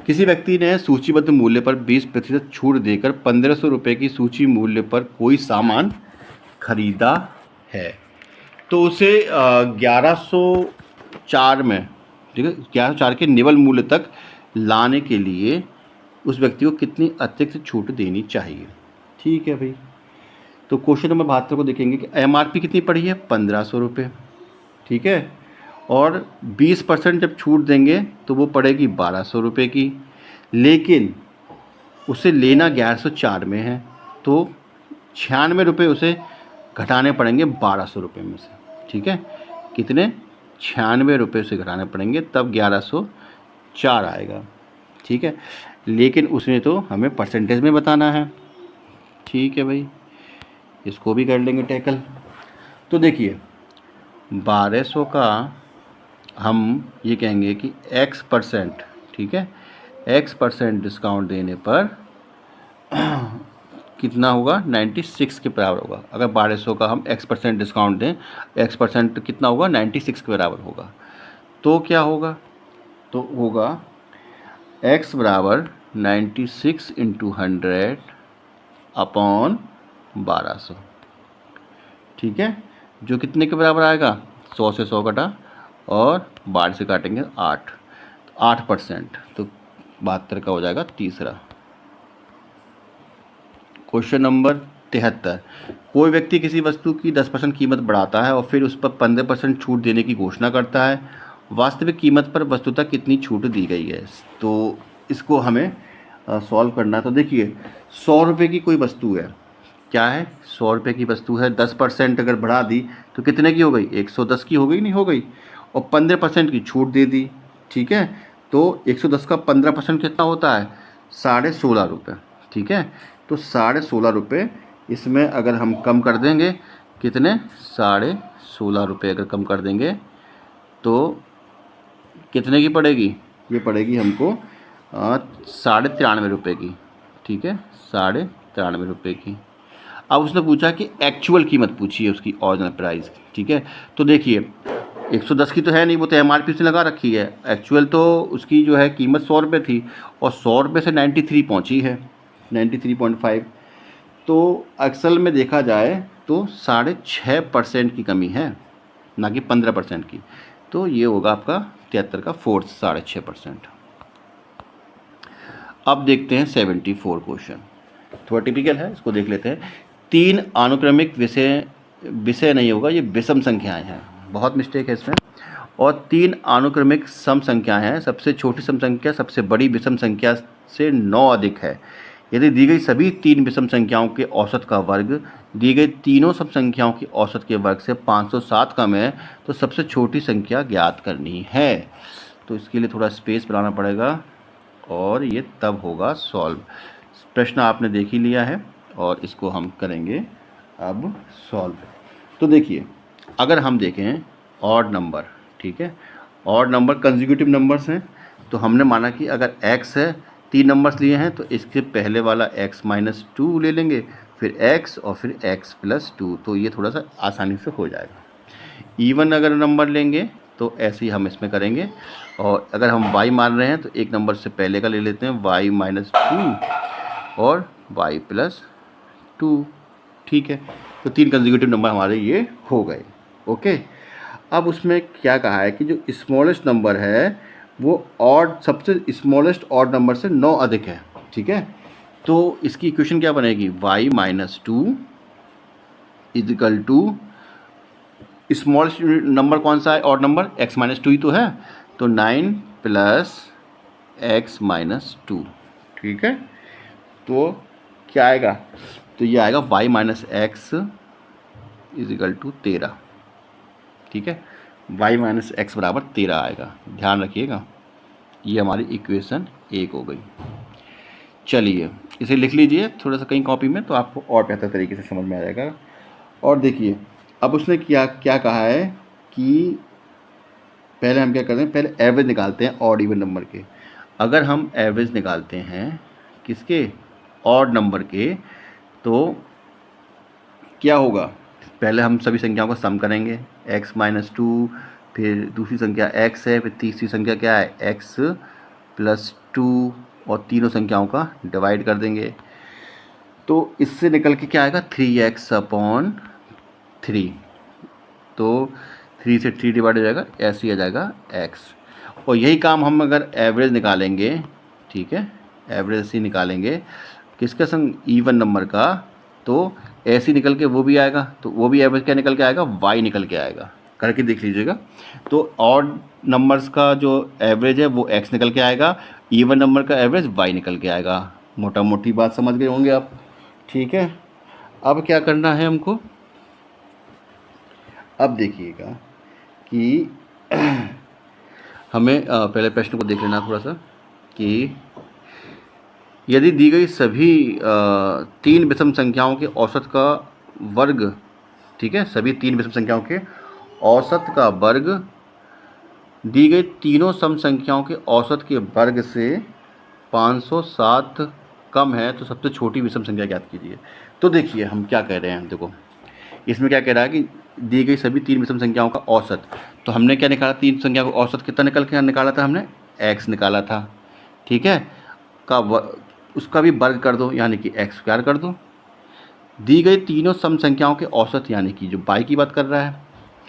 किसी व्यक्ति ने सूचीबद्ध मूल्य पर 20% छूट देकर 1500 रुपये की सूची मूल्य पर कोई सामान खरीदा है, तो उसे 1104 में, ठीक है, 1104 के निवल मूल्य तक लाने के लिए उस व्यक्ति को कितनी अतिरिक्त छूट देनी चाहिए। ठीक है भाई, तो क्वेश्चन नंबर 72 को देखेंगे कि एमआरपी कितनी पड़ी है 1500 रुपये, ठीक है। और 20% जब छूट देंगे तो वो पड़ेगी 1200 रुपये की, लेकिन उसे लेना 1104 में है, तो 96 रुपये उसे घटाने पड़ेंगे 1200 रुपये में से, ठीक है। कितने 96 रुपये उसे घटाने पड़ेंगे, तब 1104 आएगा, ठीक है। लेकिन उसने तो हमें परसेंटेज में बताना है, ठीक है भाई, इसको भी कर लेंगे टैकल। तो देखिए 1200 का हम ये कहेंगे कि x%, ठीक है, x% डिस्काउंट देने पर कितना होगा 96 के बराबर होगा। अगर 1200 का हम x% डिस्काउंट दें, x% कितना होगा 96 के बराबर होगा। तो क्या होगा, तो होगा x बराबर 96 × 100 अपॉन 1200, ठीक है, जो कितने के बराबर आएगा 100 से 100 कटा और 12 से काटेंगे 8, तो 8%, तो 72 का हो जाएगा तीसरा। क्वेश्चन नंबर 73, कोई व्यक्ति किसी वस्तु की 10% कीमत बढ़ाता है और फिर उस पर 15% छूट देने की घोषणा करता है। वास्तविक कीमत पर वस्तुतः कितनी छूट दी गई है, तो इसको हमें सॉल्व करना है। तो देखिए 100 रुपये की कोई वस्तु है, क्या है 100 रुपये की वस्तु है, 10% अगर बढ़ा दी तो कितने की हो गई 110 की हो गई, नहीं हो गई, और 15% की छूट दे दी, ठीक है। तो 110 का 15% कितना होता है 16.5 रुपये, ठीक है। तो 16.5 रुपये इसमें अगर हम कम कर देंगे, कितने 16.5 रुपये अगर कम कर देंगे तो कितने की पड़ेगी, ये पड़ेगी हमको 93.5 रुपये की, ठीक है, 93.5 रुपये की। अब उसने पूछा कि एक्चुअल कीमत पूछी है उसकी, ओरिजिनल प्राइस, ठीक है। तो देखिए 110 की तो है नहीं, वो तो एमआरपी से लगा रखी है। एक्चुअल तो उसकी जो है कीमत 100 रुपये थी और 100 रुपये से 93 पहुंची है, 93.5। तो अक्सर में देखा जाए तो 6.5% की कमी है, ना कि 15% की। तो ये होगा आपका 73 का फोर्थ 6.5%। अब देखते हैं 74 क्वेश्चन, थोड़ा टिपिकल है, इसको देख लेते हैं। 3 अनुक्रमिक विषय नहीं होगा, ये विषम संख्याएं हैं, बहुत मिस्टेक है इसमें। और 3 अनुक्रमिक सम संख्याएं हैं, सबसे छोटी सम संख्या सबसे बड़ी विषम संख्या से 9 अधिक है। यदि दी गई सभी 3 विषम संख्याओं के औसत का वर्ग दी गई तीनों सम संख्याओं की औसत के वर्ग से 507 कम है, तो सबसे छोटी संख्या ज्ञात करनी है। तो इसके लिए थोड़ा स्पेस बनाना पड़ेगा और ये तब होगा सॉल्व। प्रश्न आपने देख ही लिया है और इसको हम करेंगे अब सॉल्व। तो देखिए अगर हम देखें ऑड नंबर, ठीक है, ऑड नंबर कंसेक्यूटिव नंबर्स हैं, तो हमने माना कि अगर x है 3 नंबर्स लिए हैं तो इसके पहले वाला x - 2 ले लेंगे, फिर x और फिर x + 2, तो ये थोड़ा सा आसानी से हो जाएगा। इवन अगर नंबर लेंगे तो ऐसे ही हम इसमें करेंगे, और अगर हम y मान रहे हैं तो एक नंबर से पहले का ले लेते हैं y - 2 और y + 2, ठीक है। तो 3 कंसेक्यूटिव नंबर हमारे ये हो गए, ओके। अब उसमें क्या कहा है कि जो स्मॉलेस्ट नंबर है वो ऑड, सबसे स्मॉलेस्ट ऑड नंबर से 9 अधिक है, ठीक है। तो इसकी इक्वेशन क्या बनेगी, y - 2 = स्मॉलेस्ट नंबर कौन सा है, ऑड नंबर x - 2 ही तो है, तो 9 + x - 2, ठीक है। तो क्या आएगा, तो ये आएगा y minus x is equal to 13। ठीक है, y माइनस एक्स बराबर 13 आएगा, ध्यान रखिएगा। ये हमारी इक्वेशन 1 हो गई। चलिए इसे लिख लीजिए थोड़ा सा कहीं कॉपी में, तो आपको और बेहतर तरीके से समझ में आ जाएगा। और देखिए अब उसने क्या क्या कहा है कि पहले हम क्या करते हैं, पहले एवरेज निकालते हैं ऑड इवन नंबर के। अगर हम एवरेज निकालते हैं किसके, ऑड नंबर के, तो क्या होगा, पहले हम सभी संख्याओं का सम करेंगे, x माइनस 2, फिर दूसरी संख्या x है, फिर तीसरी संख्या क्या है x प्लस 2, और तीनों संख्याओं का डिवाइड कर देंगे। तो इससे निकल के क्या आएगा 3x अपॉन 3, तो 3 से 3 डिवाइड हो जाएगा, ऐसे ही आ जाएगा x। और यही काम हम अगर एवरेज निकालेंगे, ठीक है, एवरेज ही निकालेंगे किसका संग, इवन नंबर का, तो ऐसे ही निकल के वो भी आएगा, तो वो भी एवरेज क्या निकल के आएगा, y निकल के आएगा। करके देख लीजिएगा। तो ऑड नंबर्स का जो एवरेज है वो x निकल के आएगा, इवन नंबर का एवरेज y निकल के आएगा। मोटा मोटी बात समझ गए होंगे आप, ठीक है। अब क्या करना है हमको, अब देखिएगा कि हमें पहले प्रश्न को देख लेना थोड़ा सा, कि यदि दी गई सभी 3 विषम संख्याओं के औसत का वर्ग, ठीक है, सभी 3 विषम संख्याओं के औसत का वर्ग दी गई तीनों सम संख्याओं के औसत के वर्ग से 507 कम है, तो सबसे छोटी विषम संख्या ज्ञात कीजिए। तो देखिए हम क्या कह रहे हैं, देखो इसमें क्या कह रहा है कि दी गई सभी 3 विषम संख्याओं का औसत, तो हमने क्या निकाला, 3 संख्या का औसत कितना निकाला था हमने, x निकाला था, ठीक है, उसका भी वर्ग कर दो, यानी कि x स्क्वायर कर दो। दी गई तीनों सम संख्याओं के औसत, यानी कि जो y की बात कर रहा है,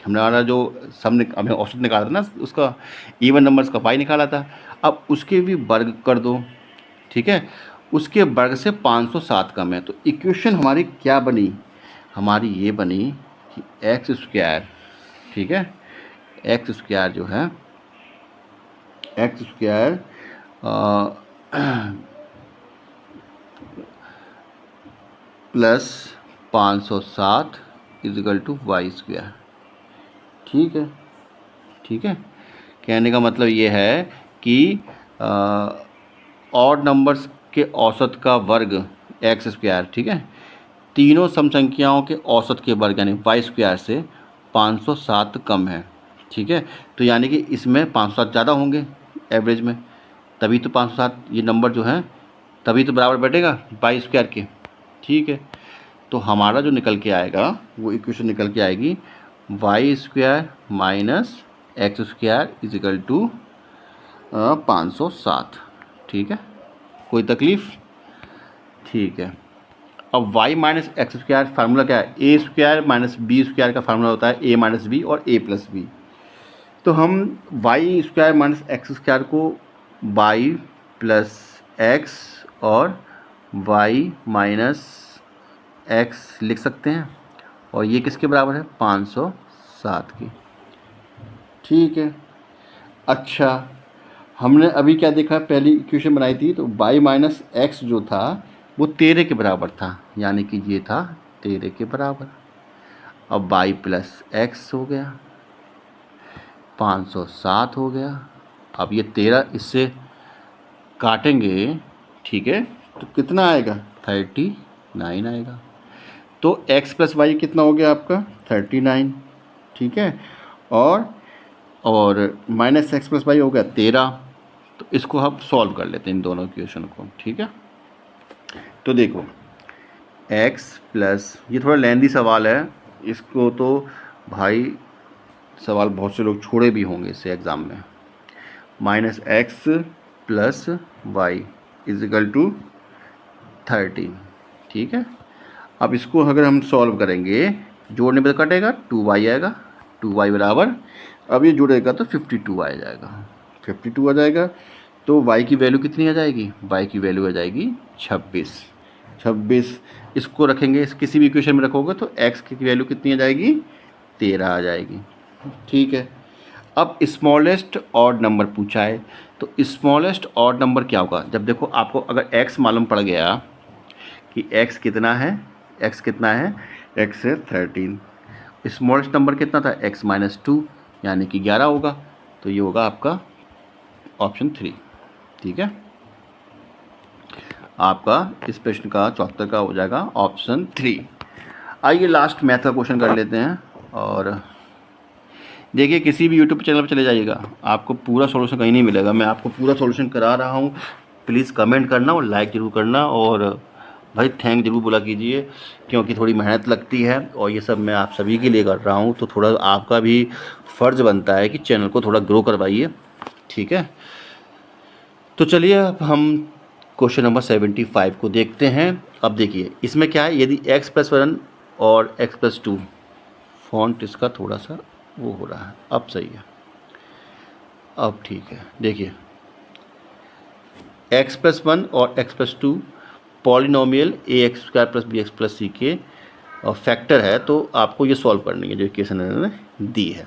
हमारा जो हमें औसत निकाला था ना, उसका इवन नंबर्स का y निकाला था, अब उसके भी वर्ग कर दो, ठीक है, उसके वर्ग से 507 कम है। तो इक्वेशन हमारी क्या बनी, हमारी ये बनी कि एक्स स्क्वायर, ठीक है, एक्स स्क्वायर जो है, x square plus 507 equal to y square. ठीक है, ठीक है, कहने का मतलब ये है कि ऑड नंबर्स के औसत का वर्ग एक्स स्क्वायर, ठीक है, तीनों सम संख्याओं के औसत के वर्ग यानी वाई स्क्वायर से 507 कम है, ठीक है। तो यानी कि इसमें 507 ज़्यादा होंगे एवरेज में, तभी तो 507 ये नंबर जो है तभी तो बराबर बैठेगा वाई स्क्वायर के, ठीक है। तो हमारा जो निकल के आएगा वो इक्वेशन निकल के आएगी y square minus x square is equal to 507, ठीक है। कोई तकलीफ़, ठीक है। अब y minus x square formula क्या है, a square minus b square का फार्मूला होता है a माइनस बी और a प्लस बी। तो हम y square minus x square को वाई प्लस एक्स और वाई माइनस एक्स लिख सकते हैं, और ये किसके बराबर है 507 की, ठीक है। अच्छा, हमने अभी क्या देखा, पहली इक्वेशन बनाई थी तो y माइनस एक्स जो था वो 13 के बराबर था, यानी कि ये था 13 के बराबर। अब y प्लस एक्स हो गया, 507 हो गया। अब ये 13 इससे काटेंगे, ठीक है, तो कितना आएगा 39 आएगा। तो x प्लस वाई कितना हो गया आपका 39, ठीक है, और माइनस एक्स प्लस वाई हो गया 13। तो इसको हम सॉल्व कर लेते हैं इन दोनों इक्वेशन को, ठीक है। तो देखो x प्लस, ये थोड़ा लेंदी सवाल है, इसको तो भाई सवाल बहुत से लोग छोड़े भी होंगे इससे एग्ज़ाम में। Minus x plus y equal to 13, ठीक है। अब इसको अगर हम सॉल्व करेंगे, जोड़ने पर कटेगा 2y आएगा, 2y बराबर, अब ये जुड़ेगा तो 52 आ जाएगा, 52 आ जाएगा। तो y की वैल्यू कितनी आ जाएगी, y की वैल्यू आ जाएगी 26। इसको रखेंगे, किसी भी इक्वेशन में रखोगे तो x की वैल्यू कितनी आ जाएगी 13 आ जाएगी, ठीक है। अब स्मॉलेस्ट ऑड नंबर पूछा है, तो स्मॉलेस्ट ऑड नंबर क्या होगा, जब देखो आपको अगर x मालूम पड़ गया, कि x कितना है, x है 13। स्मॉलेस्ट नंबर कितना था, x-2 यानी कि 11 होगा। तो ये होगा आपका ऑप्शन 3। ठीक है, आपका इस प्रश्न का 74 का हो जाएगा ऑप्शन 3। आइए लास्ट मैथ का क्वेश्चन कर लेते हैं। और देखिए, किसी भी यूट्यूब चैनल पर चले जाइएगा, आपको पूरा सॉल्यूशन कहीं नहीं मिलेगा। मैं आपको पूरा सॉल्यूशन करा रहा हूँ। प्लीज़ कमेंट करना और लाइक ज़रूर करना, और भाई थैंक जरूर बोला कीजिए, क्योंकि थोड़ी मेहनत लगती है और ये सब मैं आप सभी के लिए कर रहा हूँ। तो थोड़ा आपका भी फ़र्ज़ बनता है कि चैनल को थोड़ा ग्रो करवाइए। ठीक है, तो चलिए अब हम क्वेश्चन नंबर 75 को देखते हैं। अब देखिए इसमें क्या है, यदि x+1 और x+2, फॉन्ट इसका थोड़ा सा वो हो रहा है, अब सही है, अब ठीक है। देखिए x+1 और x+2 polynomial ax² + bx + c के फैक्टर है, तो आपको ये सॉल्व करनी है जो इक्वेशन इन्होंने दी है।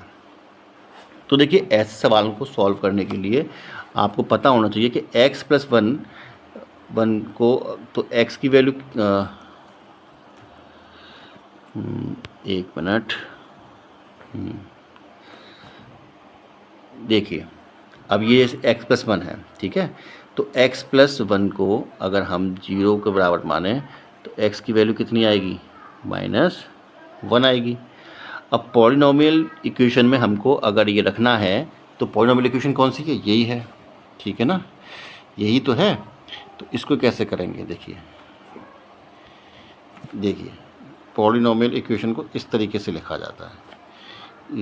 तो देखिए ऐसे सवालों को सॉल्व करने के लिए आपको पता होना चाहिए कि x+1 को, तो x की वैल्यू, एक मिनट, देखिए अब ये x+1 है। ठीक है, तो x+1 को अगर हम 0 के बराबर माने तो x की वैल्यू कितनी आएगी, -1 आएगी। अब पॉलिनोमियल इक्वेशन में हमको अगर ये रखना है, तो पॉलिनोमियल इक्वेशन कौन सी है, यही है। ठीक है ना, यही तो है। तो इसको कैसे करेंगे, देखिए पॉलिनोमियल इक्वेशन को इस तरीके से लिखा जाता है,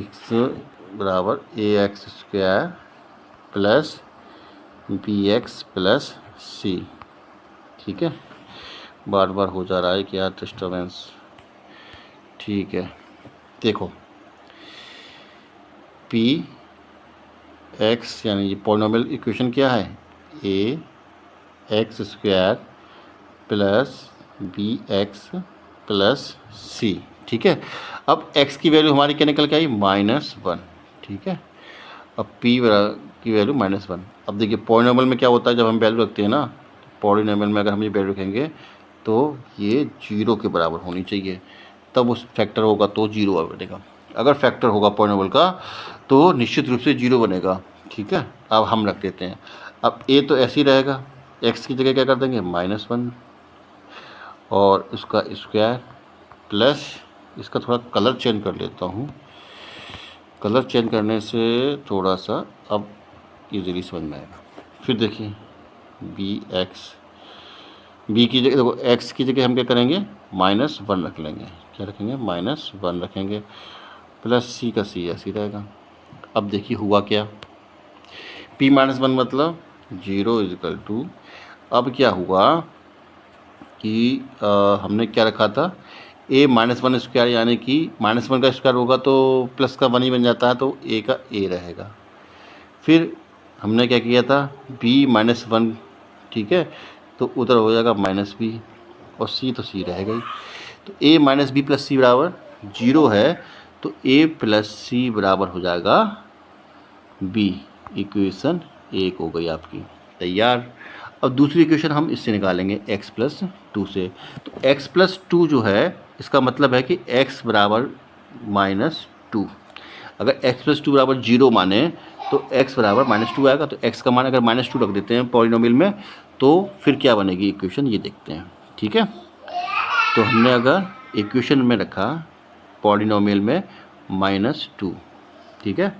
x बराबर ax² + bx + c। ठीक है, बार बार हो जा रहा है क्या डिस्टर्बेंस। ठीक है, देखो px यानी ये पॉलिनोमियल इक्वेशन क्या है, ax² + bx + c। ठीक है, अब x की वैल्यू हमारी क्या निकल के आई, -1। ठीक है, अब p की वैल्यू -1। अब देखिए पॉलिनोमियल में क्या होता है, जब हम वैल्यू रखते हैं ना, पॉलिनोमियल में अगर हम ये वैल्यू रखेंगे तो ये 0 के बराबर होनी चाहिए, तब उस फैक्टर होगा तो 0 बनेगा। अगर फैक्टर होगा पॉलिनोमियल का तो निश्चित रूप से 0 बनेगा। ठीक है, अब हम रख देते हैं। अब a तो ऐसे ही रहेगा, x की जगह क्या कर देंगे, -1, और इसका स्क्वायर प्लस, इसका थोड़ा कलर चेंज कर लेता हूँ। कलर चेंज करने से थोड़ा सा अब इजीली समझ में आएगा। फिर देखिए b की जगह, देखो x की जगह हम क्या करेंगे, -1 रख लेंगे। क्या रखेंगे, -1 रखेंगे, प्लस c का c ऐसे ही रहेगा। अब देखिए हुआ क्या, p -1 मतलब 0 = अब क्या हुआ कि हमने क्या रखा था, a -1² यानी कि -1 का स्क्वायर होगा तो प्लस का 1 ही बन जाता है, तो a का a रहेगा। फिर हमने क्या किया था, b -1, ठीक है, तो उधर हो जाएगा -b, और c तो c रहेगा ही। तो a - b + c बराबर 0 है, तो a + c बराबर हो जाएगा b। इक्वेशन 1 हो गई आपकी तैयार। अब दूसरी इक्वेशन हम इससे निकालेंगे x+2 से। तो x+2 जो है, इसका मतलब है कि x बराबर -2। अगर x+2 बराबर 0 माने तो x बराबर -2 आएगा। तो x का मान अगर -2 रख देते हैं पॉलिनोमियल में, तो फिर क्या बनेगी इक्वेशन, ये देखते हैं। ठीक है, तो हमने अगर इक्वेशन में रखा पॉलिनोमियल में -2, ठीक है,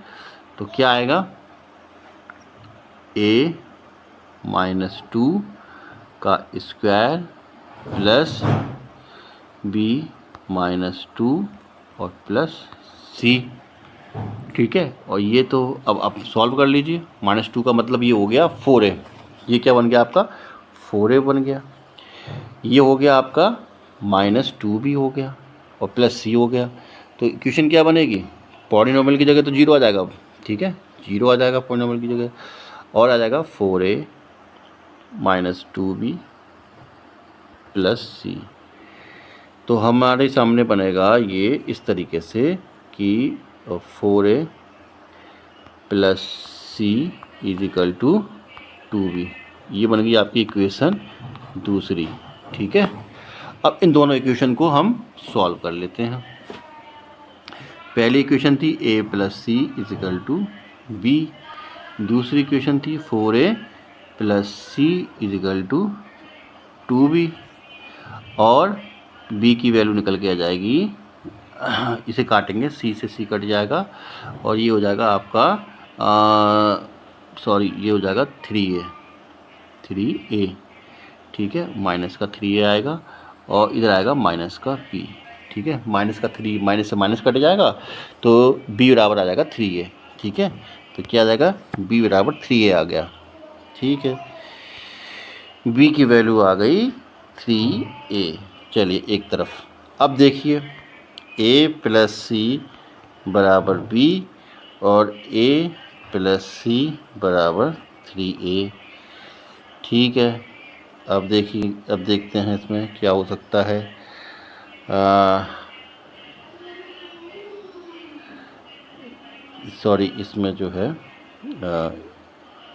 तो क्या आएगा, a -2 का स्क्वायर प्लस b -2 और प्लस c। ठीक है, और ये तो अब आप सॉल्व कर लीजिए। -2 का मतलब ये हो गया 4a, ये क्या बन गया आपका, 4a बन गया। ये हो गया आपका -2 भी हो गया और प्लस c हो गया। तो इक्वेशन क्या बनेगी, पॉलिनोमियल की जगह तो 0 आ जाएगा अब। ठीक है, 0 आ जाएगा पॉलिनोमियल की जगह, और आ जाएगा 4a -2b प्लस c। तो हमारे सामने बनेगा ये इस तरीके से कि 4a प्लस c = 2b। ये बन गई आपकी इक्वेशन दूसरी। ठीक है, अब इन दोनों इक्वेशन को हम सॉल्व कर लेते हैं। पहली इक्वेशन थी a plus c equal to b, दूसरी इक्वेशन थी 4a plus c equal to 2b, और b की वैल्यू निकल के आ जाएगी, इसे काटेंगे c से c कट जाएगा और ये हो जाएगा आपका ये हो जाएगा 3a, ठीक है, माइनस का 3a आएगा और इधर आएगा माइनस का p, ठीक है, माइनस का 3 माइनस से माइनस कट जाएगा तो b बराबर आ जाएगा 3a, ठीक है, तो क्या आ जाएगा b बराबर 3a आ गया, ठीक है, b की वैल्यू आ गई 3a। चलिए एक तरफ, अब देखिए a प्लस सी बराबर b और a प्लस सी बराबर 3a, ठीक है। अब देखिए, अब देखते हैं इसमें क्या हो सकता है। इसमें जो है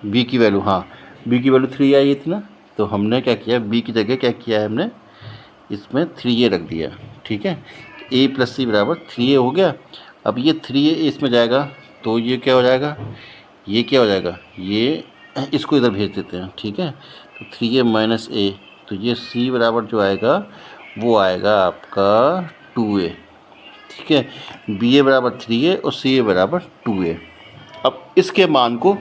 b की वैल्यू, हाँ b की वैल्यू 3 आई थी ना, तो हमने क्या किया, b की जगह क्या किया है हमने, इसमें 3a रख दिया, ठीक है, a प्लस सी बराबर 3a हो गया। अब ये 3a इसमें जाएगा तो ये क्या हो जाएगा, ये क्या हो जाएगा, ये इसको इधर भेज देते हैं, ठीक है, तो 3a माइनस a, तो ये c बराबर जो आएगा वो आएगा आपका 2a, ठीक है, ba बराबर 3a और ca बराबर 2a। अब इसके मान को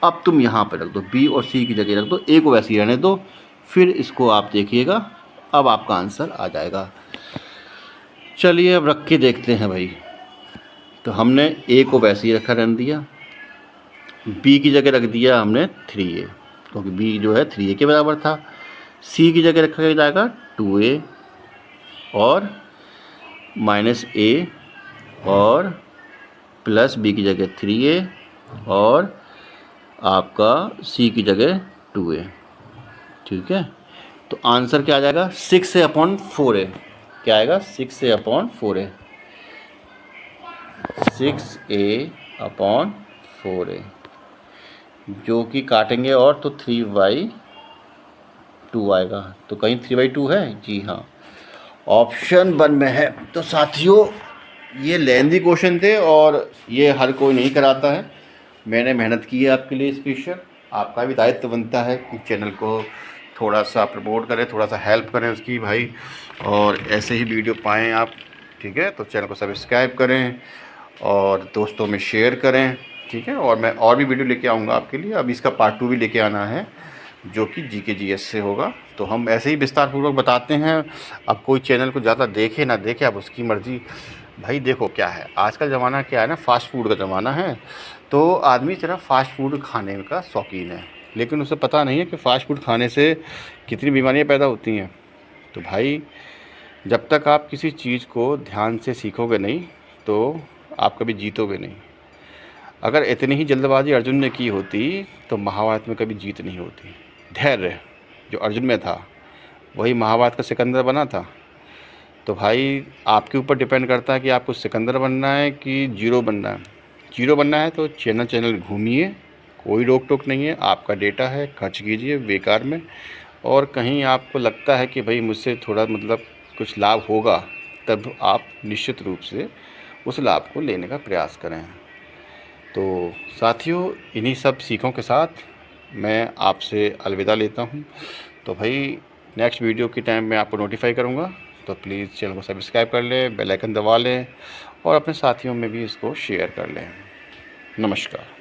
अब तुम यहाँ पर रख दो, b और c की जगह रख दो, a को वैसे ही रहने दो, फिर इसको आप देखिएगा, अब आपका आंसर आ जाएगा। चलिए अब रख के देखते हैं भाई, तो हमने a को वैसे ही रखा रहने दिया, b की जगह रख दिया हमने 3a, क्योंकि b जो है 3a के बराबर था, c की जगह रखा जाएगा 2a और माइनस a और प्लस b की जगह 3a और आपका c की जगह 2a, ठीक है, तो आंसर क्या आ जाएगा 6a/4a, क्या आएगा 6a/4a, 6a/4a, जो कि काटेंगे और तो 3/2 आएगा, तो कहीं 3/2 है, जी हाँ, ऑप्शन 1 में है। तो साथियों ये लेंथी क्वेश्चन थे और ये हर कोई नहीं कराता है, मैंने मेहनत की है आपके लिए स्पेशल, आपका भी दायित्व बनता है कि चैनल को थोड़ा सा प्रमोट करें, थोड़ा सा हेल्प करें उसकी भाई, और ऐसे ही वीडियो पाएँ आप, ठीक है, तो चैनल को सब्सक्राइब करें और दोस्तों में शेयर करें, ठीक है, और मैं और भी वीडियो लेके आऊँगा आपके लिए, अब इसका पार्ट 2 भी लेके आना है जो कि जीके जीएस से होगा, तो हम ऐसे ही विस्तार पूर्वक बताते हैं। अब कोई चैनल को ज़्यादा देखे ना देखे, अब उसकी मर्ज़ी भाई। देखो क्या है, आज का ज़माना क्या है ना, फास्ट फूड का ज़माना है, तो आदमी सिर्फ फास्ट फूड खाने का शौकीन है, लेकिन उसे पता नहीं है कि फ़ास्ट फूड खाने से कितनी बीमारियां पैदा होती हैं। तो भाई जब तक आप किसी चीज़ को ध्यान से सीखोगे नहीं तो आप कभी जीतोगे नहीं। अगर इतनी ही जल्दबाजी अर्जुन ने की होती तो महाभारत में कभी जीत नहीं होती। धैर्य जो अर्जुन में था वही महाभारत का सिकंदर बना था। तो भाई आपके ऊपर डिपेंड करता है कि आपको सिकंदर बनना है कि जीरो बनना है। जीरो बनना है तो चैनल घूमिए, कोई रोक टोक नहीं है, आपका डेटा है, खर्च कीजिए बेकार में, और कहीं आपको लगता है कि भाई मुझसे थोड़ा मतलब कुछ लाभ होगा, तब आप निश्चित रूप से उस लाभ को लेने का प्रयास करें। तो साथियों इन्हीं सब सीखों के साथ मैं आपसे अलविदा लेता हूं। तो भाई नेक्स्ट वीडियो के टाइम मैं आपको नोटिफाई करूंगा, तो प्लीज़ चैनल को सब्सक्राइब कर लें, बेल आइकन दबा लें और अपने साथियों में भी इसको शेयर कर लें। नमस्कार।